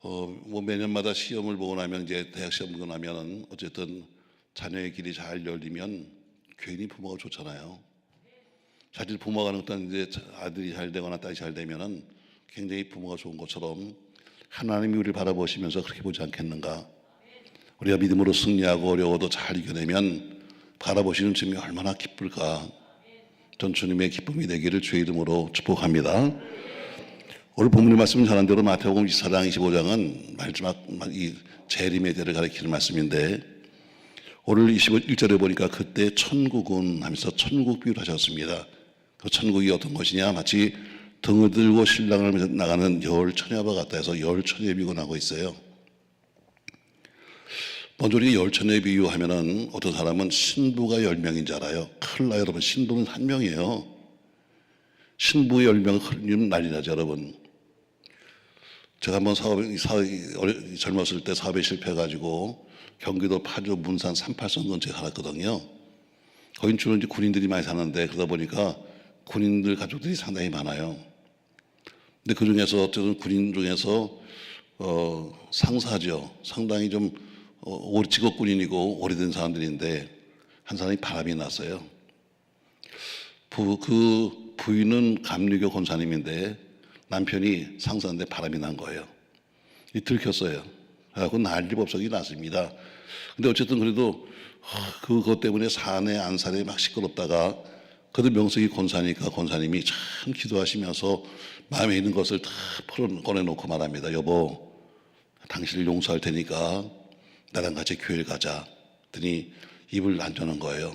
뭐 매년마다 시험을 보고 나면 이제 대학 시험 보고 나면은 어쨌든 자녀의 길이 잘 열리면 괜히 부모가 좋잖아요. 사실 부모가 하는 것도 이제 아들이 잘 되거나 딸이 잘 되면은 굉장히 부모가 좋은 것처럼 하나님이 우리를 바라보시면서 그렇게 보지 않겠는가? 우리가 믿음으로 승리하고 어려워도 잘 이겨내면 바라보시는 주님이 얼마나 기쁠까? 전 주님의 기쁨이 되기를 주의 이름으로 축복합니다. 오늘 본문의 말씀은 전한 대로 마태복음 24장 25장은 마지막 이 재림의 때를 가리키는 말씀인데 오늘 21절에 보니까 그때 천국은 하면서 천국 비유를 하셨습니다. 그 천국이 어떤 것이냐 마치 등을 들고 신랑을 나가는 열 처녀와 같다 해서 열 처녀의 비유가 나오고 있어요. 먼저 우리가 열 처녀의 비유하면은 어떤 사람은 신부가 10명인 줄 알아요. 큰일 나요 여러분. 신부는 1명이에요. 신부 10명을 흘리면 난리 나죠 여러분. 제가 한번 젊었을 때 사업에 실패해가지고 경기도 파주 문산 38선 근처에 살았거든요. 거긴 주로 이제 군인들이 많이 사는데 그러다 보니까 군인들 가족들이 상당히 많아요. 근데 그 중에서 어쨌든 군인 중에서 상사죠. 상당히 좀 직업 군인이고 오래된 사람들인데 한 사람이 바람이 났어요. 그 부인은 감리교 권사님인데 남편이 상사인데 바람이 난 거예요. 들켰어요. 그래갖고 난리법석이 났습니다. 근데 어쨌든 그래도 그것 때문에 사내 안산에 막 시끄럽다가 그래도 명색이 권사니까 권사님이 참 기도하시면서 마음에 있는 것을 다 꺼내놓고 말합니다. 여보, 당신을 용서할 테니까 나랑 같이 교회를 가자. 그랬더니 입을 안 여는 거예요.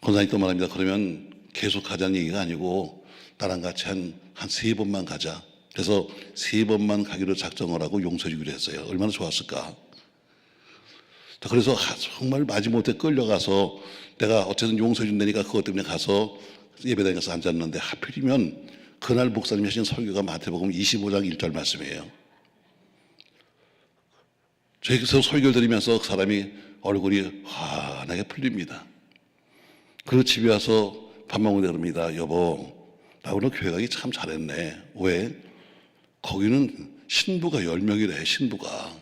권사님 또 말합니다. 그러면 계속 가자는 얘기가 아니고 나랑 같이 한 3번만 가자. 그래서 3번만 가기로 작정을 하고 용서해 주기로 했어요. 얼마나 좋았을까. 그래서 정말 마지못해 끌려가서 내가 어쨌든 용서해 준다니까 그것 때문에 가서 예배당에 가서 앉았는데 하필이면 그날 목사님이 하신 설교가 마태복음 25장 1절 말씀이에요. 저기서 설교를 드리면서 그 사람이 얼굴이 환하게 풀립니다. 그리고 집에 와서 밥 먹는데 그럽니다. 여보, 나 오늘 교회 가기 참 잘했네. 왜? 거기는 신부가 10명이래. 신부가.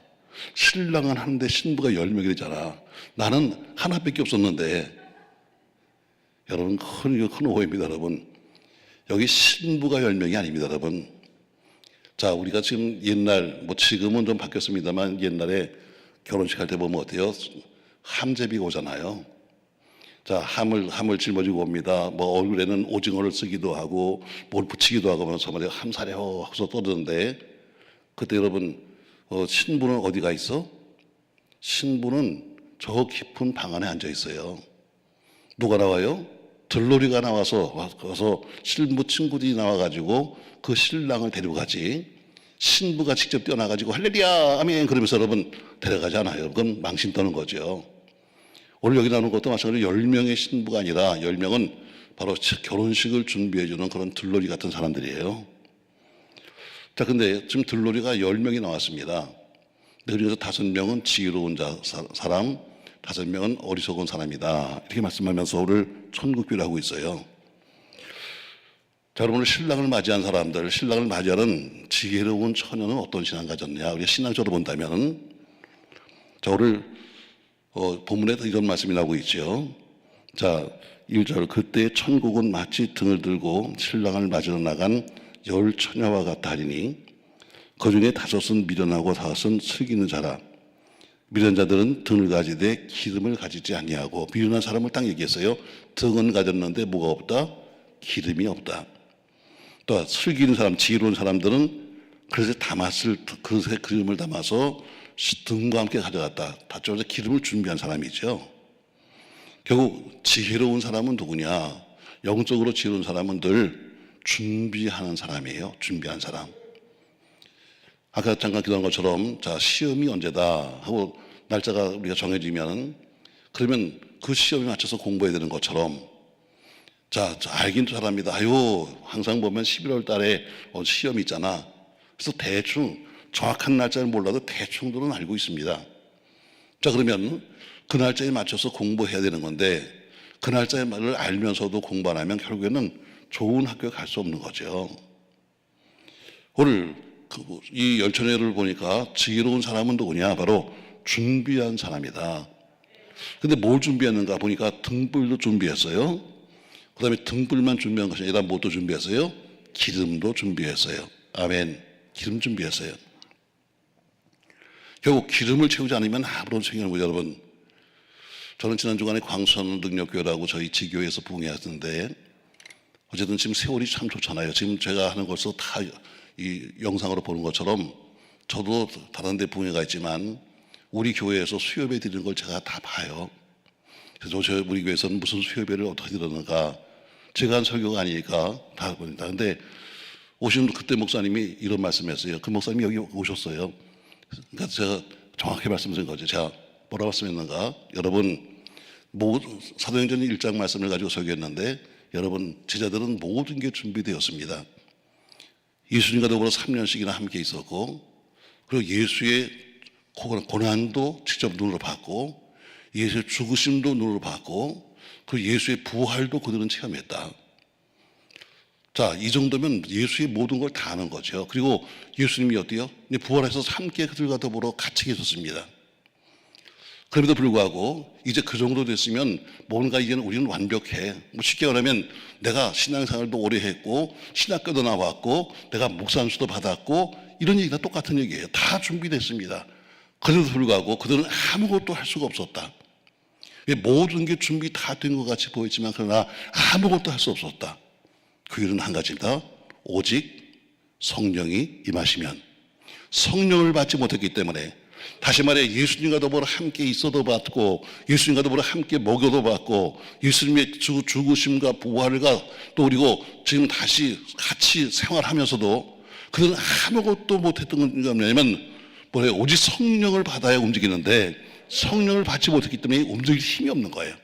신랑은 하는데 신부가 10명이잖아. 나는 하나밖에 없었는데. 여러분 큰 오해입니다. 여러분. 여기 신부가 10명이 아닙니다. 여러분. 자, 우리가 지금 옛날 뭐 지금은 좀 바뀌었습니다만 옛날에 결혼식 할 때 보면 어때요? 함제비가 오잖아요. 자, 함을 짊어지고 옵니다. 뭐 얼굴에는 오징어를 쓰기도 하고 뭘 붙이기도 하고 하면서 말이야 함사려 하고서 떠드는데 그때 여러분 신부는 어디가 있어? 신부는 저 깊은 방 안에 앉아 있어요. 누가 나와요? 들러리가 나와서 신부 친구들이 나와가지고 그 신랑을 데려가지 신부가 직접 뛰어나가지고 할렐루야 아멘 그러면서 여러분 데려가지 않아요. 그건 망신 떠는 거죠. 오늘 여기 나오는 것도 마찬가지로 10명의 신부가 아니라 10명은 바로 결혼식을 준비해주는 그런 들러리 같은 사람들이에요. 자, 근데 지금 들러리가 10명이 나왔습니다. 그중에서 5명은 지혜로운 사람, 5명은 어리석은 사람이다. 이렇게 말씀하면서 오늘 천국비를 하고 있어요. 자, 여러분 신랑을 맞이한 사람들, 신랑을 맞이하는 지혜로운 처녀는 어떤 신앙을 가졌냐? 우리가 신앙적으로 본다면 자, 오늘 본문에도 이런 말씀이 나오고 있죠. 자, 1절 그때 천국은 마치 등을 들고 신랑을 맞으러 나간 10 처녀와 같다 하리니 그 중에 5은 미련하고 5은 슬기는 자라. 미련한 자들은 등을 가지되 기름을 가지지 아니하고 미련한 사람을 딱 얘기했어요. 등은 가졌는데 뭐가 없다? 기름이 없다. 또 슬기는 사람, 지혜로운 사람들은 그릇에 담았을 그릇에 기름을 담아서 등과 함께 가져갔다. 다쪽에서 기름을 준비한 사람이죠. 결국 지혜로운 사람은 누구냐? 영적으로 지혜로운 사람은 늘 준비하는 사람이에요. 준비한 사람. 아까 잠깐 기도한 것처럼 자 시험이 언제다 하고 날짜가 우리가 정해지면 그러면 그 시험에 맞춰서 공부해야 되는 것처럼 자 알긴 잘합니다. 아유 항상 보면 11월 달에 시험이 있잖아. 그래서 대충 정확한 날짜를 몰라도 대충들은 알고 있습니다. 자 그러면 그 날짜에 맞춰서 공부해야 되는 건데 그 날짜의 말을 알면서도 공부 안 하면 결국에는 좋은 학교에 갈 수 없는 거죠. 오늘 이 열처녀를 보니까 지혜로운 사람은 누구냐? 바로 준비한 사람이다. 근데 뭘 준비했는가 보니까 등불도 준비했어요. 그 다음에 등불만 준비한 것이 아니라 뭐도 준비했어요? 기름도 준비했어요. 아멘. 기름 준비했어요. 결국 기름을 채우지 않으면 아무런 소용이 없는 거죠, 여러분. 저는 지난 주간에 광수원 능력교회라고 저희 지교회에서 부흥회했는데, 어쨌든 지금 세월이 참 좋잖아요. 지금 제가 하는 것을 다 이 영상으로 보는 것처럼 저도 다른 데 부흥회가 있지만 우리 교회에서 수요예배 드리는 걸 제가 다 봐요. 그래서 우리 교회에서는 무슨 수요예배를 어떻게 드리는가, 제가 한 설교가 아니니까 다 보니다. 근데 오신 그때 목사님이 이런 말씀했어요. 그 목사님이 여기 오셨어요. 그러니까 제가 정확히 말씀드린 거죠. 제가 뭐라고 말씀했는가? 여러분, 사도행전 1장 말씀을 가지고 설교했는데, 여러분 제자들은 모든 게 준비되었습니다. 예수님과 더불어 3년씩이나 함께 있었고, 그리고 예수의 고난도 직접 눈으로 봤고, 예수의 죽으심도 눈으로 봤고, 그리고 예수의 부활도 그들은 체험했다. 자, 이 정도면 예수의 모든 걸 다 아는 거죠. 그리고 예수님이 어때요? 부활해서 함께 그들과 더불어 같이 계셨습니다. 그럼에도 불구하고 이제 그 정도 됐으면 뭔가 이제는 우리는 완벽해. 쉽게 말하면 내가 신앙생활도 오래 했고 신학교도 나왔고 내가 목사 안수도 받았고, 이런 얘기가 똑같은 얘기예요. 다 준비됐습니다. 그럼에도 불구하고 그들은 아무것도 할 수가 없었다. 모든 게 준비 다 된 것 같이 보였지만 그러나 아무것도 할 수 없었다. 그 이유는 한 가지입니다. 오직 성령이 임하시면. 성령을 받지 못했기 때문에, 다시 말해 예수님과 더불어 함께 있어도 받고 예수님과 더불어 함께 먹여도 받고 예수님의 죽으심과 부활과 또 그리고 지금 다시 같이 생활하면서도 그들은 아무것도 못했던 건 뭐냐면 뭐예요? 오직 성령을 받아야 움직이는데 성령을 받지 못했기 때문에 움직일 힘이 없는 거예요.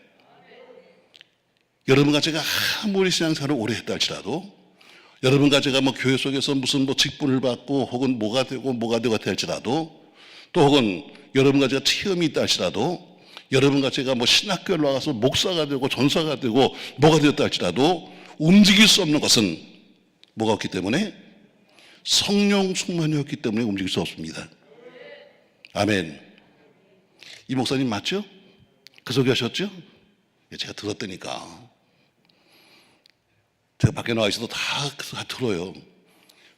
여러분과 제가 아무리 신앙생활을 오래 했다 할지라도, 여러분과 제가 교회 속에서 무슨 직분을 받고 혹은 뭐가 되고 할지라도, 또 혹은 여러분과 제가 체험이 있다 할지라도, 여러분과 제가 신학교를 나가서 목사가 되고 전사가 되고 뭐가 되었다 할지라도 움직일 수 없는 것은 뭐가 없기 때문에? 성령 충만이 없기 때문에 움직일 수 없습니다. 아멘. 이 목사님 맞죠? 그 소리 하셨죠? 제가 들었다니까. 제가 밖에 나와 있어도 다 들어요.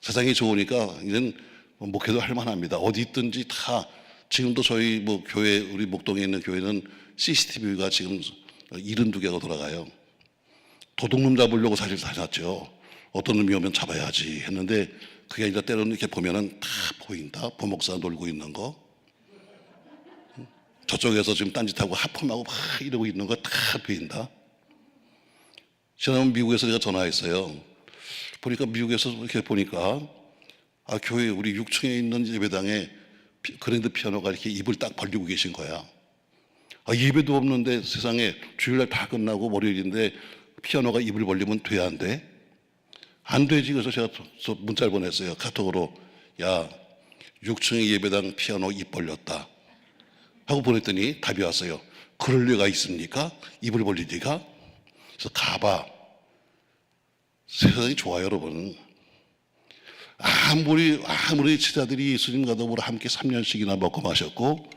세상이 좋으니까 이제는 목회도 할 만합니다. 어디 있든지 다. 지금도 저희 교회, 우리 목동에 있는 교회는 CCTV가 지금 72개가 돌아가요. 도둑놈 잡으려고 사실 다녔죠. 어떤 놈이 오면 잡아야지 했는데 그게 아니라 때로는 이렇게 보면은 다 보인다. 부목사 놀고 있는 거. 저쪽에서 지금 딴짓하고 하품하고 막 이러고 있는 거 다 보인다. 지난번 미국에서 제가 전화했어요. 보니까 미국에서 이렇게 보니까 교회 우리 6층에 있는 예배당에 그랜드 피아노가 이렇게 입을 딱 벌리고 계신 거야. 예배도 없는데 세상에 주일날 다 끝나고 월요일인데 피아노가 입을 벌리면 돼, 안 돼? 안 되지. 그래서 제가 문자를 보냈어요. 카톡으로. 야, 6층의 예배당 피아노 입 벌렸다 하고 보냈더니 답이 왔어요. 그럴 리가 있습니까? 입을 벌릴 리가? 그래서 가봐. 세상이 좋아요, 여러분. 아무리 제자들이 예수님과 더불어 함께 3년씩이나 먹고 마셨고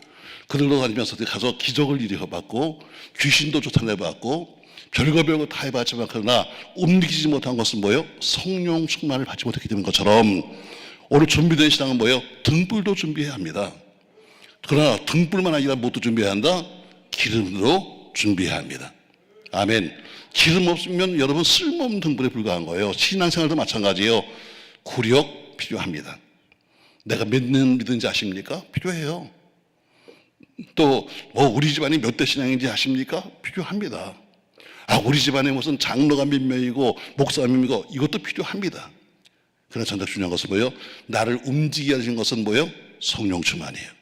그들로 다니면서 가서 기적을 일으켜봤고 귀신도 쫓아내봤고 별거 다 해봤지만 그러나 움직이지 못한 것은 뭐예요? 성령 충만을 받지 못했기 때문인 것처럼 오늘 준비된 신앙은 뭐예요? 등불도 준비해야 합니다. 그러나 등불만 아니라 무엇도 필요해야 한다? 기름도 준비해야 합니다. 아멘. 기름 없으면 여러분 쓸모없는 등불에 불과한 거예요. 신앙생활도 마찬가지예요. 구력 필요합니다. 내가 몇 년 믿은지 아십니까? 필요해요. 또 우리 집안이 몇 대 신앙인지 아십니까? 필요합니다. 우리 집안에 무슨 장로가 몇 명이고 목사가 몇 명이고 이것도 필요합니다. 그러나 정작 중요한 것은 뭐예요? 나를 움직이게 하신 것은 뭐예요? 성령 충만이에요.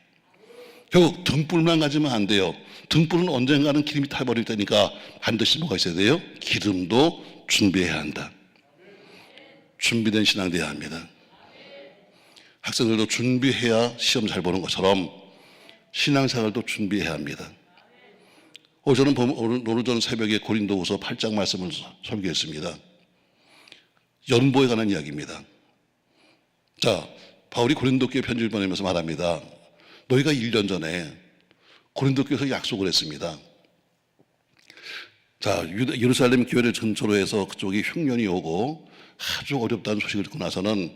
결국 등불만 가지면 안 돼요. 등불은 언젠가는 기름이 타버릴 테니까 반드시 뭐가 있어야 돼요? 기름도 준비해야 한다. 준비된 신앙 돼야 합니다. 학생들도 준비해야 시험 잘 보는 것처럼 신앙생활도 준비해야 합니다. 저는 오늘 새벽에 고린도후서 8장 말씀을 설교했습니다. 연보에 관한 이야기입니다. 자, 바울이 고린도 교회 편지를 보내면서 말합니다. 너희가 1년 전에 고린도 교회에서 약속을 했습니다. 자, 예루살렘 교회를 전초로 해서 그쪽이 흉년이 오고 아주 어렵다는 소식을 듣고 나서는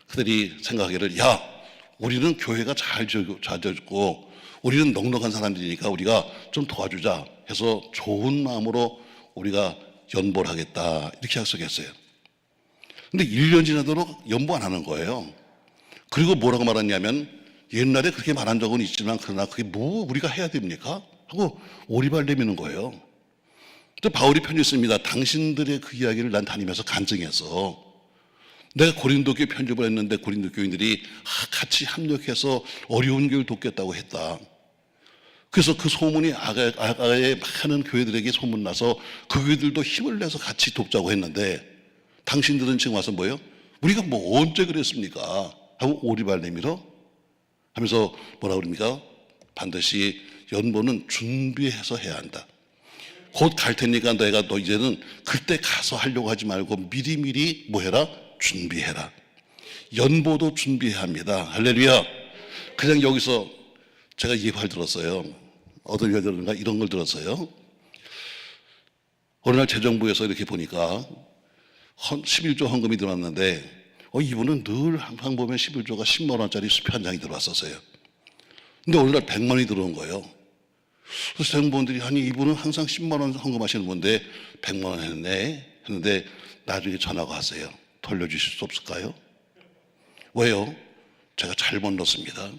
그들이 생각하기를, 야, 우리는 교회가 잘 지어졌고 우리는 넉넉한 사람들이니까 우리가 좀 도와주자 해서 좋은 마음으로 우리가 연보를 하겠다 이렇게 약속했어요. 근데 1년 지나도록 연보 안 하는 거예요. 그리고 뭐라고 말했냐면, 옛날에 그렇게 말한 적은 있지만 그러나 그게 뭐 우리가 해야 됩니까? 하고 오리발 내미는 거예요. 또 바울이 편지 씁니다. 당신들의 그 이야기를 난 다니면서 간증해서 내가 고린도 교회 편집을 했는데 고린도 교인들이 같이 협력해서 어려운 교회를 돕겠다고 했다. 그래서 그 소문이 아가의 많은 교회들에게 소문나서 그 교회들도 힘을 내서 같이 돕자고 했는데 당신들은 지금 와서 뭐예요? 우리가 뭐 언제 그랬습니까? 하고 오리발 내밀어 하면서 뭐라고 그럽니까? 반드시 연보는 준비해서 해야 한다. 곧 갈 테니까 내가 너 이제는 그때 가서 하려고 하지 말고 미리미리 뭐 해라? 준비해라. 연보도 준비해야 합니다. 할렐루야. 그냥 여기서 제가 예화를 들었어요. 어떤 예화 들었는가? 이런 걸 들었어요. 어느 날 재정부에서 이렇게 보니까 11조 헌금이 들어왔는데 이분은 늘 항상 보면 11조가 10만 원짜리 수표 한 장이 들어왔었어요. 근데 어느 날 100만 원이 들어온 거예요. 그래서 재정부원들이 아니 이분은 항상 10만 원 헌금하시는 분인데 100만 원 했는데 나중에 전화가 왔어요. 돌려주실 수 없을까요? 왜요? 제가 잘못 넣었습니다.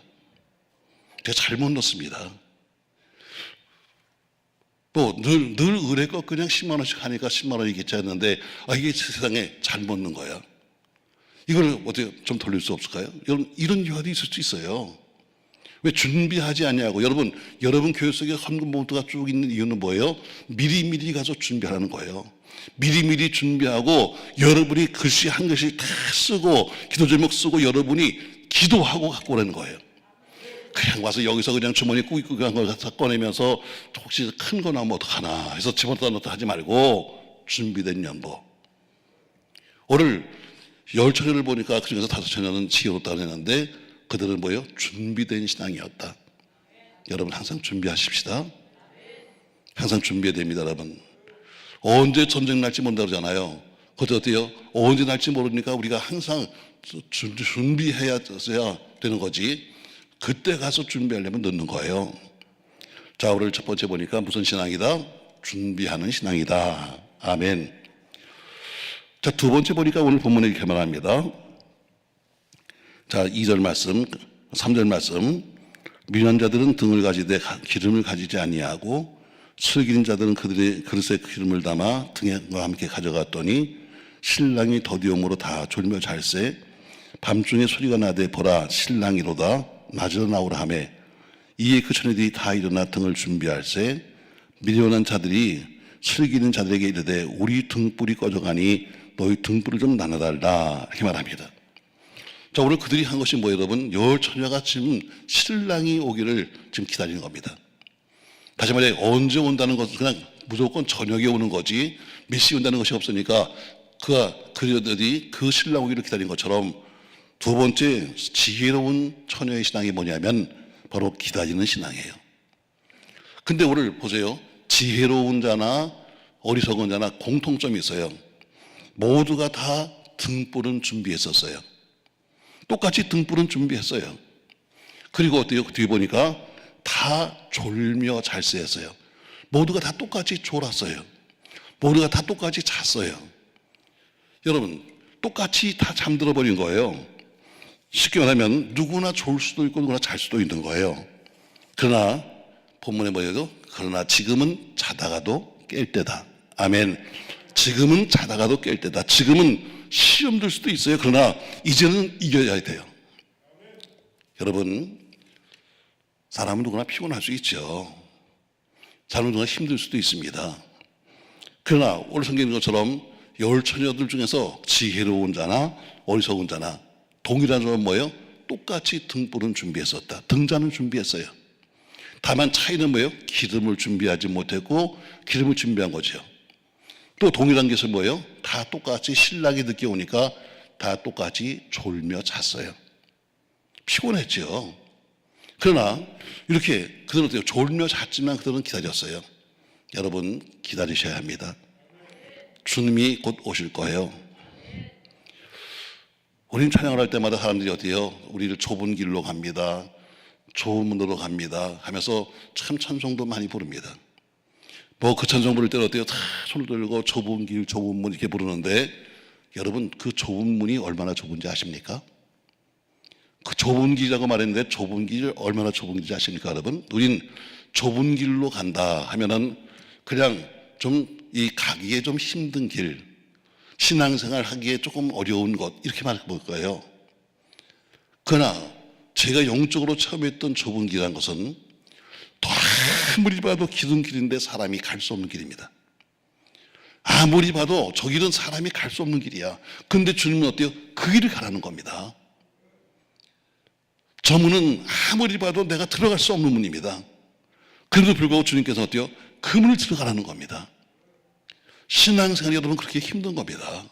제가 잘못 넣었습니다. 늘 의뢰껏 그냥 10만 원씩 하니까 10만 원이겠지 했는데 이게 세상에 잘못 넣은 거야. 이걸 어떻게 좀 돌릴 수 없을까요? 여러분 이런 유화도 있을 수 있어요. 왜 준비하지 않냐고. 여러분 교회 속에 헌금 봉투가 쭉 있는 이유는 뭐예요? 미리미리 가서 준비하는 거예요. 미리미리 준비하고 여러분이 글씨 한 글씨 다 쓰고 기도 제목 쓰고 여러분이 기도하고 갖고 오라는 거예요. 그냥 와서 여기서 그냥 주머니에 꾸깃꾸깃한 걸 다 꺼내면서 혹시 큰 거 나오면 어떡하나 해서 집어넣다 놓다 하지 말고 준비된 연보. 오늘 10처녀를 보니까 그중에서 5처녀는 지혜롭다고 했는데 그들은 뭐예요? 준비된 신앙이었다. 여러분 항상 준비하십시다. 항상 준비해야 됩니다. 여러분 언제 전쟁 날지 모른다 그러잖아요. 그것도 어때요? 언제 날지 모르니까 우리가 항상 준비해야 되는 거지. 그때 가서 준비하려면 늦는 거예요. 자, 오늘 첫 번째 보니까 무슨 신앙이다? 준비하는 신앙이다. 아멘. 자, 두 번째 보니까 오늘 본문에 이렇게 말합니다. 자, 2절 말씀, 3절 말씀. 미련자들은 등을 가지되 기름을 가지지 아니하고 슬기는 자들은 그들의 그릇에 기름을 담아 등과 함께 가져갔더니 신랑이 더디움으로 다 졸며 잘세 밤중에 소리가 나되 보라 신랑이로다 맞으러 나오라 하며 이에 그 처녀들이 다 일어나 등을 준비할세 미련한 자들이 슬기는 자들에게 이르되 우리 등불이 꺼져가니 너희 등불을 좀 나눠달라 이렇게 말합니다. 자, 오늘 그들이 한 것이 뭐예요, 여러분? 10처녀가 지금 신랑이 오기를 지금 기다리는 겁니다. 다시 말해 언제 온다는 것은 그냥 무조건 저녁에 오는 거지 몇 시 온다는 것이 없으니까 그들이 그 신랑 오기를 기다린 것처럼 두 번째 지혜로운 처녀의 신앙이 뭐냐면 바로 기다리는 신앙이에요. 근데 오늘 보세요. 지혜로운 자나 어리석은 자나 공통점이 있어요. 모두가 다 등불은 준비했었어요. 똑같이 등불은 준비했어요. 그리고 어때요? 뒤에 보니까 다 졸며 잘세했어요. 모두가 다 똑같이 졸았어요. 모두가 다 똑같이 잤어요. 여러분 똑같이 다 잠들어 버린 거예요. 쉽게 말하면 누구나 졸 수도 있고 누구나 잘 수도 있는 거예요. 그러나 본문에 뭐예요? 그러나 지금은 자다가도 깰 때다. 아멘. 지금은 자다가도 깰 때다. 지금은 시험 들 수도 있어요. 그러나 이제는 이겨야 돼요. 여러분 사람은 누구나 피곤할 수 있죠. 사람은 누구나 힘들 수도 있습니다. 그러나 오늘 성경인 것처럼 10처녀들 중에서 지혜로운 자나 어리석은 자나 동일한 점은 뭐예요? 똑같이 등불은 준비했었다. 등잔을 준비했어요. 다만 차이는 뭐예요? 기름을 준비하지 못했고 기름을 준비한 거죠. 또 동일한 것은 뭐예요? 다 똑같이 신랑이 늦게 오니까 다 똑같이 졸며 잤어요. 피곤했죠. 그러나 이렇게 그들은 어때요? 졸며 잤지만 그들은 기다렸어요. 여러분 기다리셔야 합니다. 주님이 곧 오실 거예요. 우리는 찬양을 할 때마다 사람들이 어때요? 우리를 좁은 길로 갑니다, 좋은 문으로 갑니다 하면서 참 찬송도 많이 부릅니다. 뭐 그 찬송 부를 때는 어때요? 다 손을 들고 좁은 길, 좁은 문 이렇게 부르는데 여러분 그 좁은 문이 얼마나 좁은지 아십니까? 그 좁은 길이라고 말했는데 좁은 길 얼마나 좁은 길인지 아십니까 여러분? 우린 좁은 길로 간다 하면은 그냥 좀 이 가기에 좀 힘든 길, 신앙생활 하기에 조금 어려운 것 이렇게 말해볼 거예요. 그러나 제가 영적으로 처음 했던 좁은 길이라는 것은 아무리 봐도 기둥 길인데 사람이 갈 수 없는 길입니다. 아무리 봐도 저 길은 사람이 갈 수 없는 길이야. 그런데 주님은 어때요? 그 길을 가라는 겁니다. 저 문은 아무리 봐도 내가 들어갈 수 없는 문입니다. 그래도 불구하고 주님께서 어때요? 그 문을 들어가라는 겁니다. 신앙생활이 여러분 그렇게 힘든 겁니다.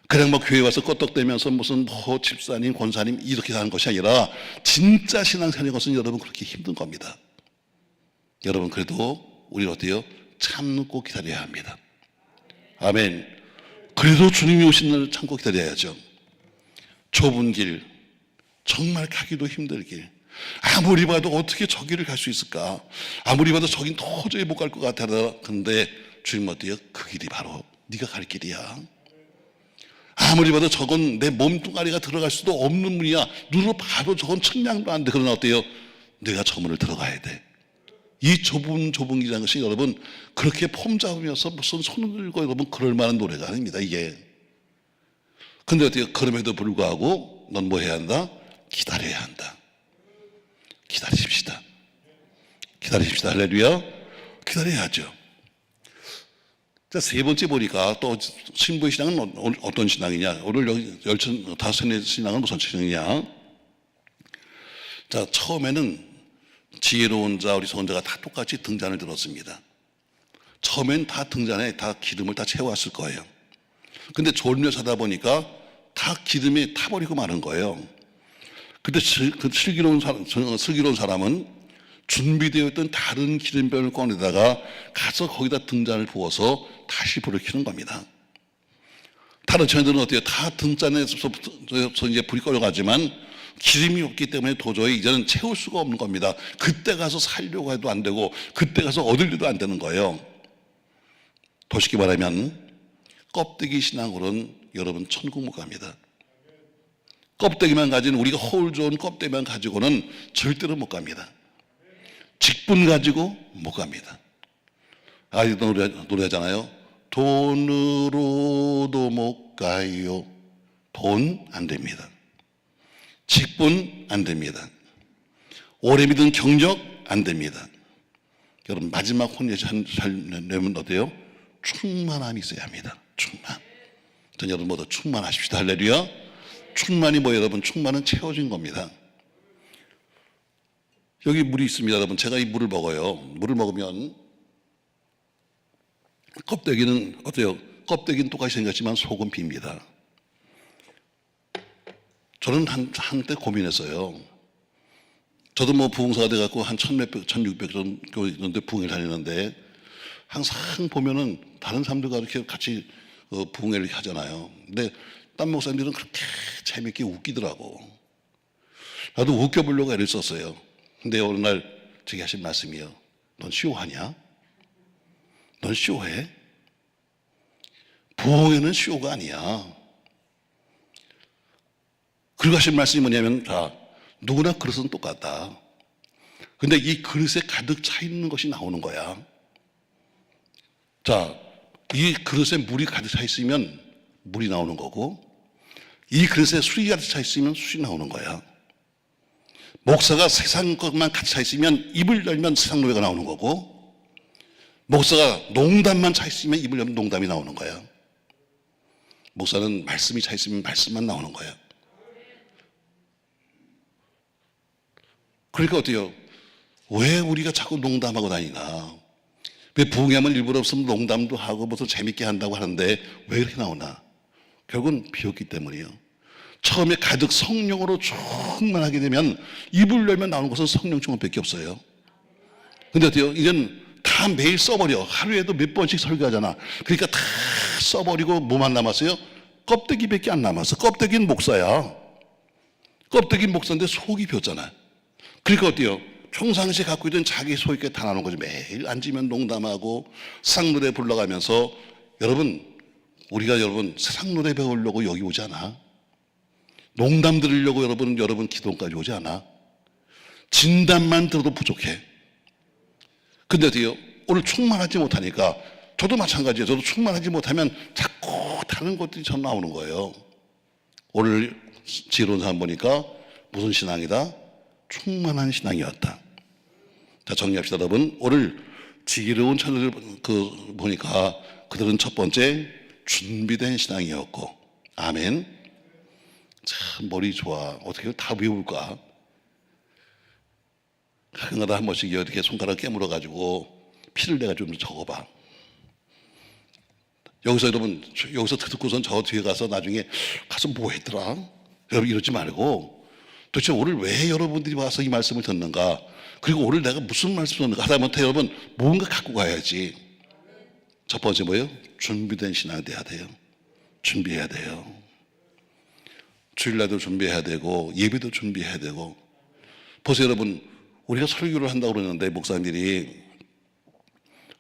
그냥 뭐 교회 와서 껐떡대면서 무슨 뭐 집사님, 권사님 이렇게 하는 것이 아니라 진짜 신앙생활인 것은 여러분 그렇게 힘든 겁니다. 여러분 그래도 우리는 어때요? 참고 기다려야 합니다. 아멘. 그래도 주님이 오신 날 참고 기다려야죠. 좁은 길, 정말 가기도 힘들 길, 아무리 봐도 어떻게 저 길을 갈 수 있을까, 아무리 봐도 저긴 도저히 못 갈 것 같아. 근데 주님 어때요? 그 길이 바로 네가 갈 길이야. 아무리 봐도 저건 내 몸뚱아리가 들어갈 수도 없는 문이야. 눈으로 봐도 저건 측량도 안 돼. 그러나 어때요? 내가 저 문을 들어가야 돼. 이 좁은 길이라는 것이 여러분 그렇게 폼 잡으면서 무슨 손을 들고 여러분 그럴 만한 노래가 아닙니다 이게. 근데 어때요? 그럼에도 불구하고 넌 뭐 해야 한다? 기다려야 한다. 기다리십시다. 기다리십시다. 할렐루야. 기다려야죠. 자, 세 번째 보니까 또 신부의 신앙은 어떤 신앙이냐? 오늘 여기 다섯의 신앙은 무슨 신앙이냐? 자, 처음에는 지혜로운 자, 어리석은 자가 다 똑같이 등잔을 들었습니다. 처음엔 다 등잔에 다 기름을 다 채워왔을 거예요. 근데 졸며 자다 보니까 다 기름이 타버리고 마는 거예요. 근데 그 슬기로운 사람은 준비되어 있던 다른 기름병을 꺼내다가 가서 거기다 등잔을 부어서 다시 불을 켜는 겁니다. 다른 처녀들은 어때요? 다 등잔에서 이제 불이 꺼져가지만 기름이 없기 때문에 도저히 이제는 채울 수가 없는 겁니다. 그때 가서 살려고 해도 안 되고 그때 가서 얻으려도 안 되는 거예요. 더 쉽게 말하면 껍데기 신앙으로는 여러분 천국 못 갑니다. 껍데기만 가진 우리가 허울 좋은 껍데기만 가지고는 절대로 못 갑니다. 직분 가지고 못 갑니다. 아직도 노래하잖아요. 돈으로도 못 가요. 돈 안 됩니다. 직분 안 됩니다. 오래 믿은 경력 안 됩니다. 여러분 마지막 혼에 살려면 어때요? 충만함이 있어야 합니다. 충만. 전 여러분 모두 충만하십시다. 할렐루야. 충만이 뭐 여러분? 충만은 채워진 겁니다. 여기 물이 있습니다. 여러분 제가 이 물을 먹어요. 물을 먹으면 껍데기는 어때요? 껍데기는 똑같이 생겼지만 속은 빕니다. 저는 한때 고민했어요. 저도 뭐 부흥사가 돼갖고 한 1600 정도 부흥회를 다니는데 항상 보면은 다른 사람들과 이렇게 같이 부흥회를 하잖아요. 근데 딴 목사님들은 그렇게 재밌게 웃기더라고. 나도 웃겨보려고 애를 썼어요. 근데 어느 날 저기 하신 말씀이요. 넌 쇼하냐? 넌 쇼해? 부흥회는 쇼가 아니야. 그리고 하신 말씀이 뭐냐면, 자, 누구나 그릇은 똑같다. 근데 이 그릇에 가득 차 있는 것이 나오는 거야. 자, 이 그릇에 물이 가득 차 있으면 물이 나오는 거고, 이 그릇에 술이 가득 차 있으면 술이 나오는 거야. 목사가 세상 것만 가득 차 있으면 입을 열면 세상 노래가 나오는 거고, 목사가 농담만 차 있으면 입을 열면 농담이 나오는 거야. 목사는 말씀이 차 있으면 말씀만 나오는 거야. 그러니까 어때요? 왜 우리가 자꾸 농담하고 다니나? 왜 부흥회하면 일부러 없으면 농담도 하고 무슨 재밌게 한다고 하는데 왜 이렇게 나오나? 결국은 비었기 때문이에요. 처음에 가득 성령으로 충만하게 되면 입을 열면 나오는 것은 성령 충만밖에 없어요. 근데 어때요? 이젠 다 매일 써버려. 하루에도 몇 번씩 설교하잖아. 그러니까 다 써버리고 뭐만 남았어요? 껍데기밖에 안 남았어. 껍데기는 목사야. 껍데기는 목사인데 속이 비었잖아. 그러니까 어때요? 평상시에 갖고 있던 자기 소유가 다 나오는 거죠. 매일 앉으면 농담하고 세상 노래 불러가면서 여러분, 우리가 여러분 세상 노래 배우려고 여기 오지 않아. 농담 들으려고 여러분 기도까지 오지 않아. 진담만 들어도 부족해. 근데 어때요? 오늘 충만하지 못하니까 저도 마찬가지예요. 저도 충만하지 못하면 자꾸 다른 것들이 전 나오는 거예요. 오늘 지혜로운 사람 보니까 무슨 신앙이다? 충만한 신앙이었다. 자, 정리합시다, 여러분. 오늘 지혜로운 자들을 보니까 그들은 첫 번째 준비된 신앙이었고, 아멘. 참 머리 좋아. 어떻게 다 외울까? 가끔가다 한 번씩 이렇게 손가락 깨물어 가지고 피를 내가 좀 적어봐. 여기서 여러분, 여기서 듣고선 저 뒤에 가서 나중에 가서 뭐 했더라? 여러분 이러지 말고 도대체 오늘 왜 여러분들이 와서 이 말씀을 듣는가? 그리고 오늘 내가 무슨 말씀을 듣는가? 하다못해 여러분 뭔가 갖고 가야지. 첫 번째 뭐예요? 준비된 신앙이 돼야 돼요. 준비해야 돼요. 주일날도 준비해야 되고 예배도 준비해야 되고. 보세요 여러분, 우리가 설교를 한다고 그러는데 목사님들이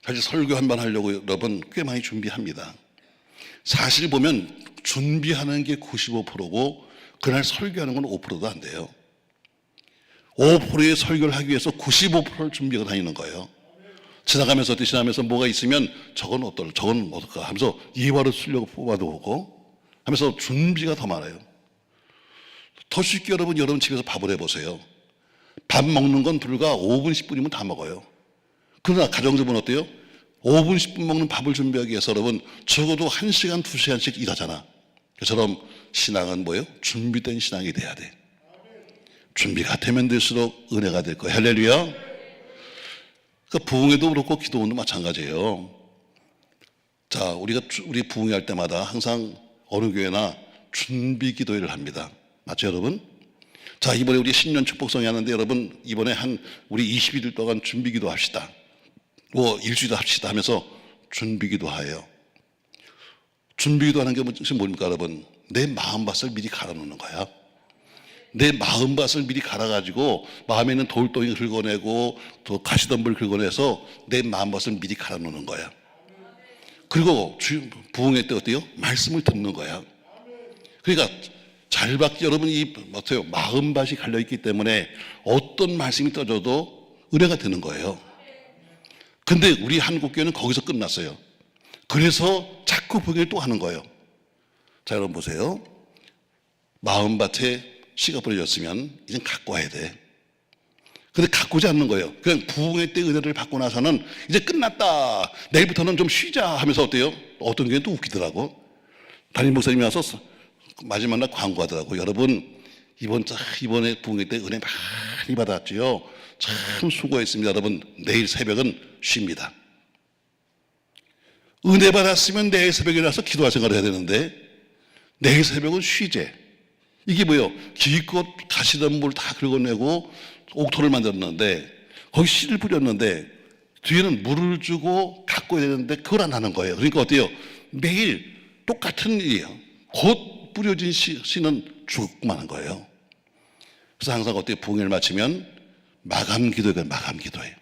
사실 설교 한 번 하려고 여러분 꽤 많이 준비합니다. 사실 보면 준비하는 게 95%고 그날 설교하는 건 5%도 안 돼요. 5%의 설교를 하기 위해서 95%를 준비하고 다니는 거예요. 지나가면서 뭐가 있으면 저건 어떨까 하면서 예화를 쓰려고 뽑아도 오고 하면서 준비가 더 많아요. 더 쉽게 여러분 집에서 밥을 해보세요. 밥 먹는 건 불과 5분 10분이면 다 먹어요. 그러나 가정주부는 어때요? 5분 10분 먹는 밥을 준비하기 위해서 여러분 적어도 1시간 2시간씩 일하잖아. 그처럼 신앙은 뭐예요? 준비된 신앙이 돼야 돼. 준비가 되면 될수록 은혜가 될 거예요. 할렐루야. 그러니까 부흥회도 그렇고 기도원도 마찬가지예요. 자, 우리 부흥회 할 때마다 항상 어느 교회나 준비 기도회를 합니다. 맞죠 여러분? 자, 이번에 우리 신년 축복성이 하는데 여러분 이번에 우리 20일 동안 준비 기도 합시다. 뭐 일주일 합시다 하면서 준비 기도해요. 준비 기도하는 게 뭡니까 여러분? 내 마음밭을 미리 갈아놓는 거야. 내 마음밭을 미리 갈아가지고 마음에 있는 돌덩이 긁어내고 또 가시덤불 긁어내서 내 마음밭을 미리 갈아놓는 거야. 그리고 부흥회 때 어때요? 말씀을 듣는 거야. 그러니까 잘 받기 여러분이 어때요? 마음밭이 갈려있기 때문에 어떤 말씀이 떠져도 은혜가 되는 거예요. 근데 우리 한국교회는 거기서 끝났어요. 그래서 자꾸 부흥회를 또 하는 거예요. 자, 여러분 보세요. 마음밭에 씨가 뿌려졌으면 이젠 갖고 와야 돼. 근데 갖고 오지 않는 거예요. 그냥 부흥회 때 은혜를 받고 나서는 이제 끝났다. 내일부터는 좀 쉬자 하면서 어때요? 어떤 교회는 또 웃기더라고. 담임 목사님이 와서 마지막 날 광고하더라고. 여러분 이번에 부흥회 때 은혜 많이 받았지요. 참 수고했습니다. 여러분 내일 새벽은 쉽니다. 은혜 받았으면 내일 새벽에 일어나서 기도할 생각을 해야 되는데 내일 새벽은 쉬재. 이게 뭐예요? 기껏 가시덤불 다 긁어내고 옥토를 만들었는데 거기 씨를 뿌렸는데 뒤에는 물을 주고 가꿔야 되는데 그걸 안 하는 거예요. 그러니까 어때요? 매일 똑같은 일이에요. 곧 뿌려진 씨는 죽고 마는 거예요. 그래서 항상 어때요? 부흥회를 마치면 마감 기도가 마감 기도예요.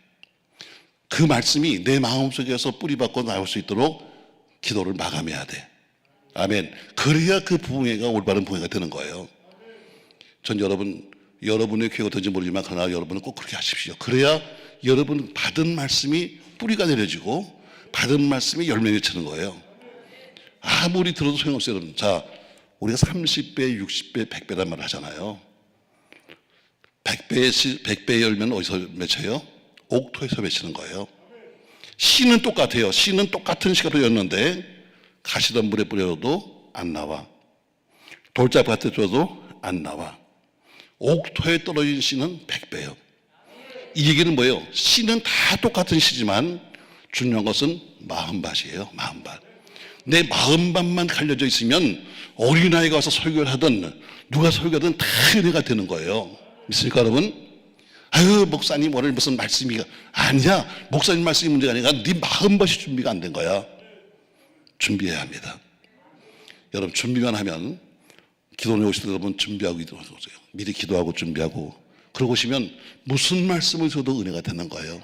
그 말씀이 내 마음속에서 뿌리박고 나올 수 있도록 기도를 마감해야 돼. 아멘. 그래야 그 부흥회가 올바른 부흥회가 되는 거예요. 전 여러분의 교회가 어떤지 모르지만 그러나 여러분은 꼭 그렇게 하십시오. 그래야 여러분 받은 말씀이 뿌리가 내려지고 받은 말씀이 열매를 치는 거예요. 아무리 들어도 소용없어요. 여러분. 자, 우리가 30배, 60배, 100배란 말을 하잖아요. 100배의 열매는 어디서 맺혀요? 옥토에서 맺히는 거예요. 씨는 똑같아요. 씨는 똑같은 씨가 뿌렸는데 가시덤불에 뿌려도 안 나와. 돌짝밭에 줘도 안 나와. 옥토에 떨어진 씨는 100배예요. 이 얘기는 뭐예요? 씨는 다 똑같은 씨지만 중요한 것은 마음밭이에요. 마음밭. 내 마음밭만 갈려져 있으면 어린아이가 와서 설교를 하든 누가 설교하든 다 은혜가 되는 거예요. 믿습니까 여러분? 아유 목사님 오늘 무슨 말씀이 아니야. 목사님 말씀이 문제가 아니라 네 마음밭이 준비가 안 된 거야. 준비해야 합니다. 여러분 준비만 하면 기도원에 오실 때 여러분 준비하고 오세요. 미리 기도하고 준비하고 그러고 오시면 무슨 말씀을 줘도 은혜가 되는 거예요.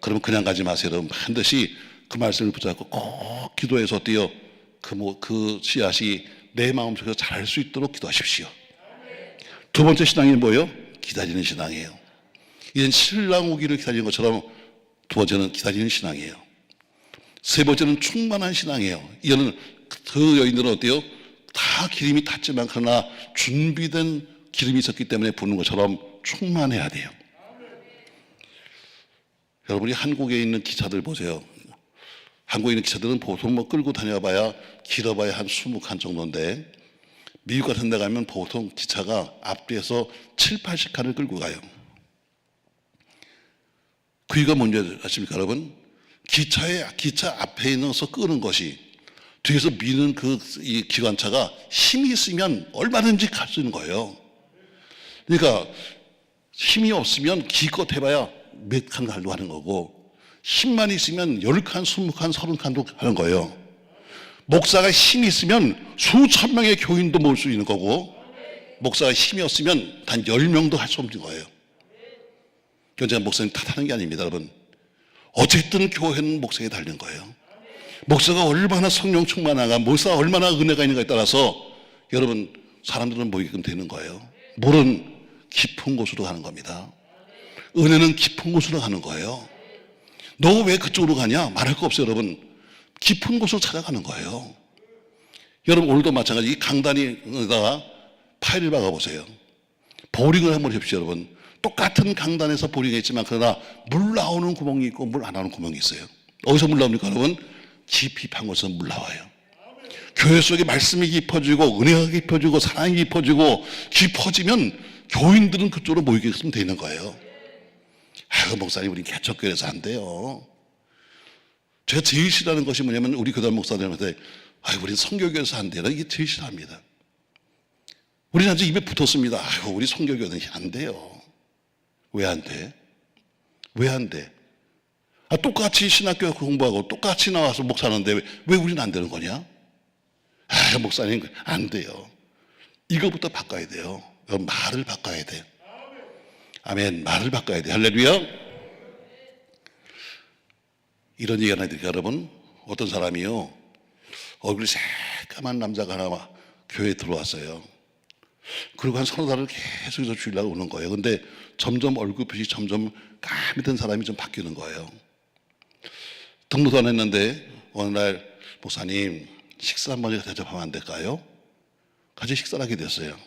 그러면 그냥 가지 마세요. 여러분 반드시 그 말씀을 붙잡고 꼭 기도해서 어때요? 그 씨앗이 내 마음속에서 자랄 수 있도록 기도하십시오. 두 번째 신앙이 뭐예요? 기다리는 신앙이에요. 이젠 신랑 오기를 기다리는 것처럼 두 번째는 기다리는 신앙이에요. 세 번째는 충만한 신앙이에요. 이거는 그 여인들은 어때요? 다 기름이 탔지만 그러나 준비된 기름이 있었기 때문에 부는 것처럼 충만해야 돼요. 여러분이 한국에 있는 기차들 보세요. 한국에 있는 기차들은 보통 뭐 끌고 다녀봐야 길어봐야 한 20칸 정도인데 미국 같은 데 가면 보통 기차가 앞뒤에서 7, 80칸을 끌고 가요. 그 이유가 뭔지 아십니까 여러분? 기차 앞에 있어서 끄는 것이 뒤에서 미는 이 기관차가 힘이 있으면 얼마든지 갈 수 있는 거예요. 그러니까 힘이 없으면 기껏 해봐야 몇 칸 가려고 하는 거고 힘만 있으면 10칸, 20칸, 30칸도 하는 거예요. 목사가 힘이 있으면 수천 명의 교인도 모을 수 있는 거고 목사가 힘이 없으면 단 10명도 할 수 없는 거예요. 그건 제가 목사님 탓하는 게 아닙니다 여러분. 어쨌든 교회는 목사에게 달린 거예요. 목사가 얼마나 성령 충만한가 목사가 얼마나 은혜가 있는가에 따라서 여러분 사람들은 모이게끔 되는 거예요. 물은 깊은 곳으로 가는 겁니다. 은혜는 깊은 곳으로 가는 거예요. 너 왜 그쪽으로 가냐? 말할 거 없어요 여러분. 깊은 곳으로 찾아가는 거예요. 여러분 오늘도 마찬가지 이 강단에다가 파일을 박아보세요. 보링을 한번 해보십시오 여러분. 똑같은 강단에서 보링했지만 그러나 물 나오는 구멍이 있고 물 안 나오는 구멍이 있어요. 어디서 물 나옵니까 여러분? 깊이 판 곳에서 물 나와요. 교회 속에 말씀이 깊어지고 은혜가 깊어지고 사랑이 깊어지면 교인들은 그쪽으로 모이게끔 되는 거예요. 아유 목사님 우리 개척교회에서 안 돼요. 제가 제일 싫어하는 것이 뭐냐면 우리 교단 목사들한테 아유 우리 성교교회에서 안 돼요. 이게 제일 싫어합니다. 우리는 아주 입에 붙었습니다. 아유 우리 성교교회는 안 돼요. 왜 안 돼? 왜 안 돼? 똑같이 신학교 공부하고 똑같이 나와서 목사하는데 왜 우리는 안 되는 거냐? 아 목사님 안 돼요. 이거부터 바꿔야 돼요. 말을 바꿔야 돼. 아멘. 말을 바꿔야 돼. 할렐루야. 이런 얘기 하나 드릴까요 여러분? 어떤 사람이요 얼굴이 새까만 남자가 하나 교회에 들어왔어요. 그리고 한 서너 달을 계속해서 주일날 오는 거예요. 근데 점점 얼굴빛이 점점 까맣게 된 사람이 좀 바뀌는 거예요. 등록도 안 했는데 어느 날 목사님 식사 한번 대접하면 안 될까요? 같이 식사를 하게 됐어요.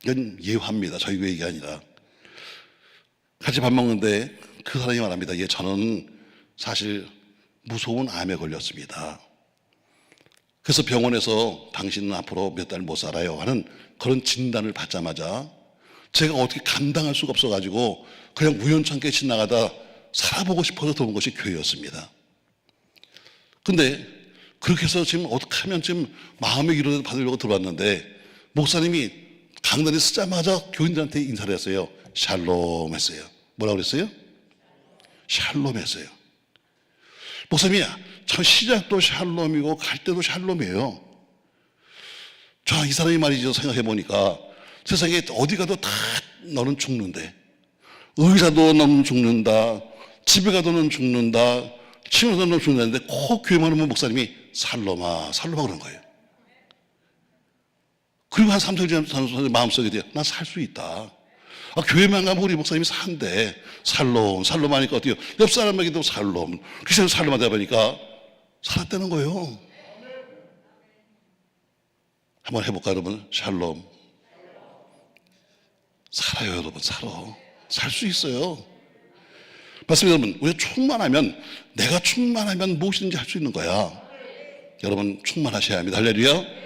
이건 예화입니다. 저희 얘기 아니라. 같이 밥 먹는데 그 사람이 말합니다. 예, 저는 사실 무서운 암에 걸렸습니다. 그래서 병원에서 당신은 앞으로 몇 달 못 살아요 하는 그런 진단을 받자마자 제가 어떻게 감당할 수가 없어가지고 그냥 우연찮게 지나가다 살아보고 싶어서 들어온 것이 교회였습니다. 근데 그렇게 해서 지금 어떻게 하면 지금 마음의 위로를 받으려고 들어왔는데 목사님이 강단에 쓰자마자 교인들한테 인사를 했어요. 샬롬 했어요. 뭐라고 그랬어요? 샬롬 했어요. 목사님이 참 시작도 샬롬이고 갈 때도 샬롬이에요. 자, 이 사람이 말이죠. 생각해 보니까 세상에 어디 가도 다 너는 죽는데 의사도 너는 죽는다. 집에 가도 너는 죽는다. 친구도 너는 죽는다는데 꼭 교회만 오면 목사님이 살로마 그런 거예요. 그리고 한 3, 4년 지나서 마음속에 돼요. 나 살 수 있다. 교회만 가면 우리 목사님이 산대. 살롬 하니까 어때요? 옆 사람에게도 살롬. 그래서 살롬 하다 보니까 살았다는 거예요. 한번 해볼까 여러분? 샬롬. 살아요 여러분. 살 수 있어요. 맞습니다 여러분. 우리가 충만하면 내가 충만하면 무엇이든지 할 수 있는 거야. 여러분 충만하셔야 합니다. 할렐루야.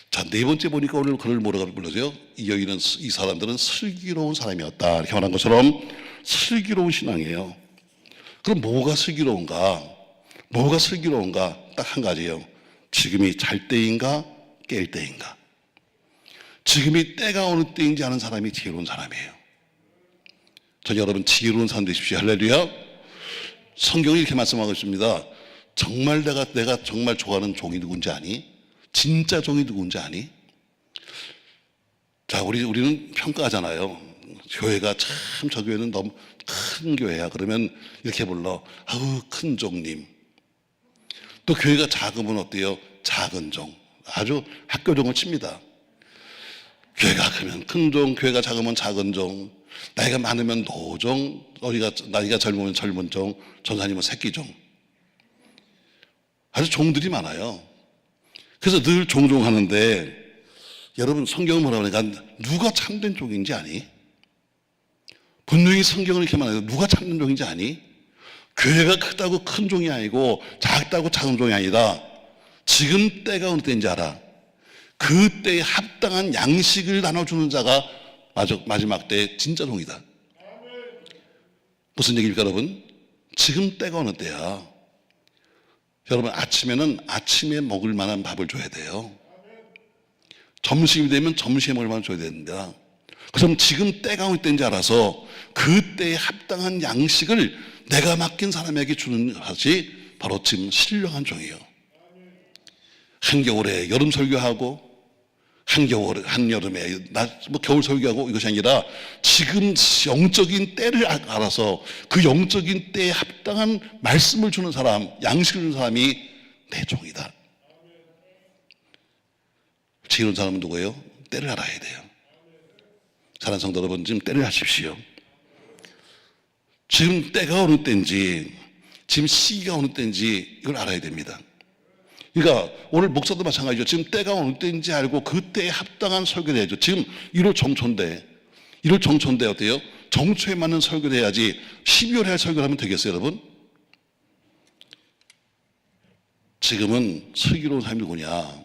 자, 네 번째 보니까 오늘 글을 뭐라고 불러줘요? 이 여인은 이 사람들은 슬기로운 사람이었다 이렇게 말한 것처럼 슬기로운 신앙이에요. 그럼 뭐가 슬기로운가? 딱 한 가지예요. 지금이 잘 때인가 깰 때인가. 지금이 때가 어느 때인지 아는 사람이 지혜로운 사람이에요. 전 여러분 지혜로운 사람 되십시오. 할렐루야. 성경이 이렇게 말씀하고 있습니다. 정말 내가 정말 좋아하는 종이 누군지 아니? 진짜 종이 누군지 아니? 자, 우리는 평가하잖아요. 교회가 참 저 교회는 너무 큰 교회야. 그러면 이렇게 불러. 아우, 큰 종님. 또 교회가 작으면 어때요? 작은 종. 아주 학교종을 칩니다. 교회가 크면 큰 종, 교회가 작으면 작은 종, 나이가 많으면 노종, 나이가 젊으면 젊은 종, 전사님은 새끼종. 아주 종들이 많아요. 그래서 늘 종종하는데 여러분 성경을 뭐라고 하니까 누가 참된 종인지 아니? 분명히 성경을 이렇게 말해요. 누가 참된 종인지 아니? 교회가 크다고 큰 종이 아니고 작다고 작은 종이 아니다. 지금 때가 어느 때인지 알아. 그 때에 합당한 양식을 나눠주는 자가 마지막 때의 진짜 종이다. 무슨 얘기입니까 여러분? 지금 때가 어느 때야. 여러분 아침에는 아침에 먹을 만한 밥을 줘야 돼요. 점심이 되면 점심에 먹을 만한 줘야 됩니다. 그럼 지금 때가 어느 때인지 알아서 그 때에 합당한 양식을 내가 맡긴 사람에게 주는 것이 바로 지금 신령한 종이에요. 한겨울에 여름 설교하고 한여름에 겨울 설교하고 이것이 아니라 지금 영적인 때를 알아서 그 영적인 때에 합당한 말씀을 주는 사람, 양식을 주는 사람이 내 종이다. 지혜로운 사람은 누구예요? 때를 알아야 돼요. 사랑하는 성도 여러분, 지금 때를 아십시오. 지금 때가 어느 때인지, 지금 시기가 어느 때인지 이걸 알아야 됩니다. 그러니까 오늘 목사도 마찬가지죠. 지금 때가 어느 때인지 알고 그 때에 합당한 설교를 해야죠. 지금 1월 정초인데 어때요? 정초에 맞는 설교를 해야지 12월에 할 설교를 하면 되겠어요 여러분? 지금은 슬기로운 사람이 누구냐?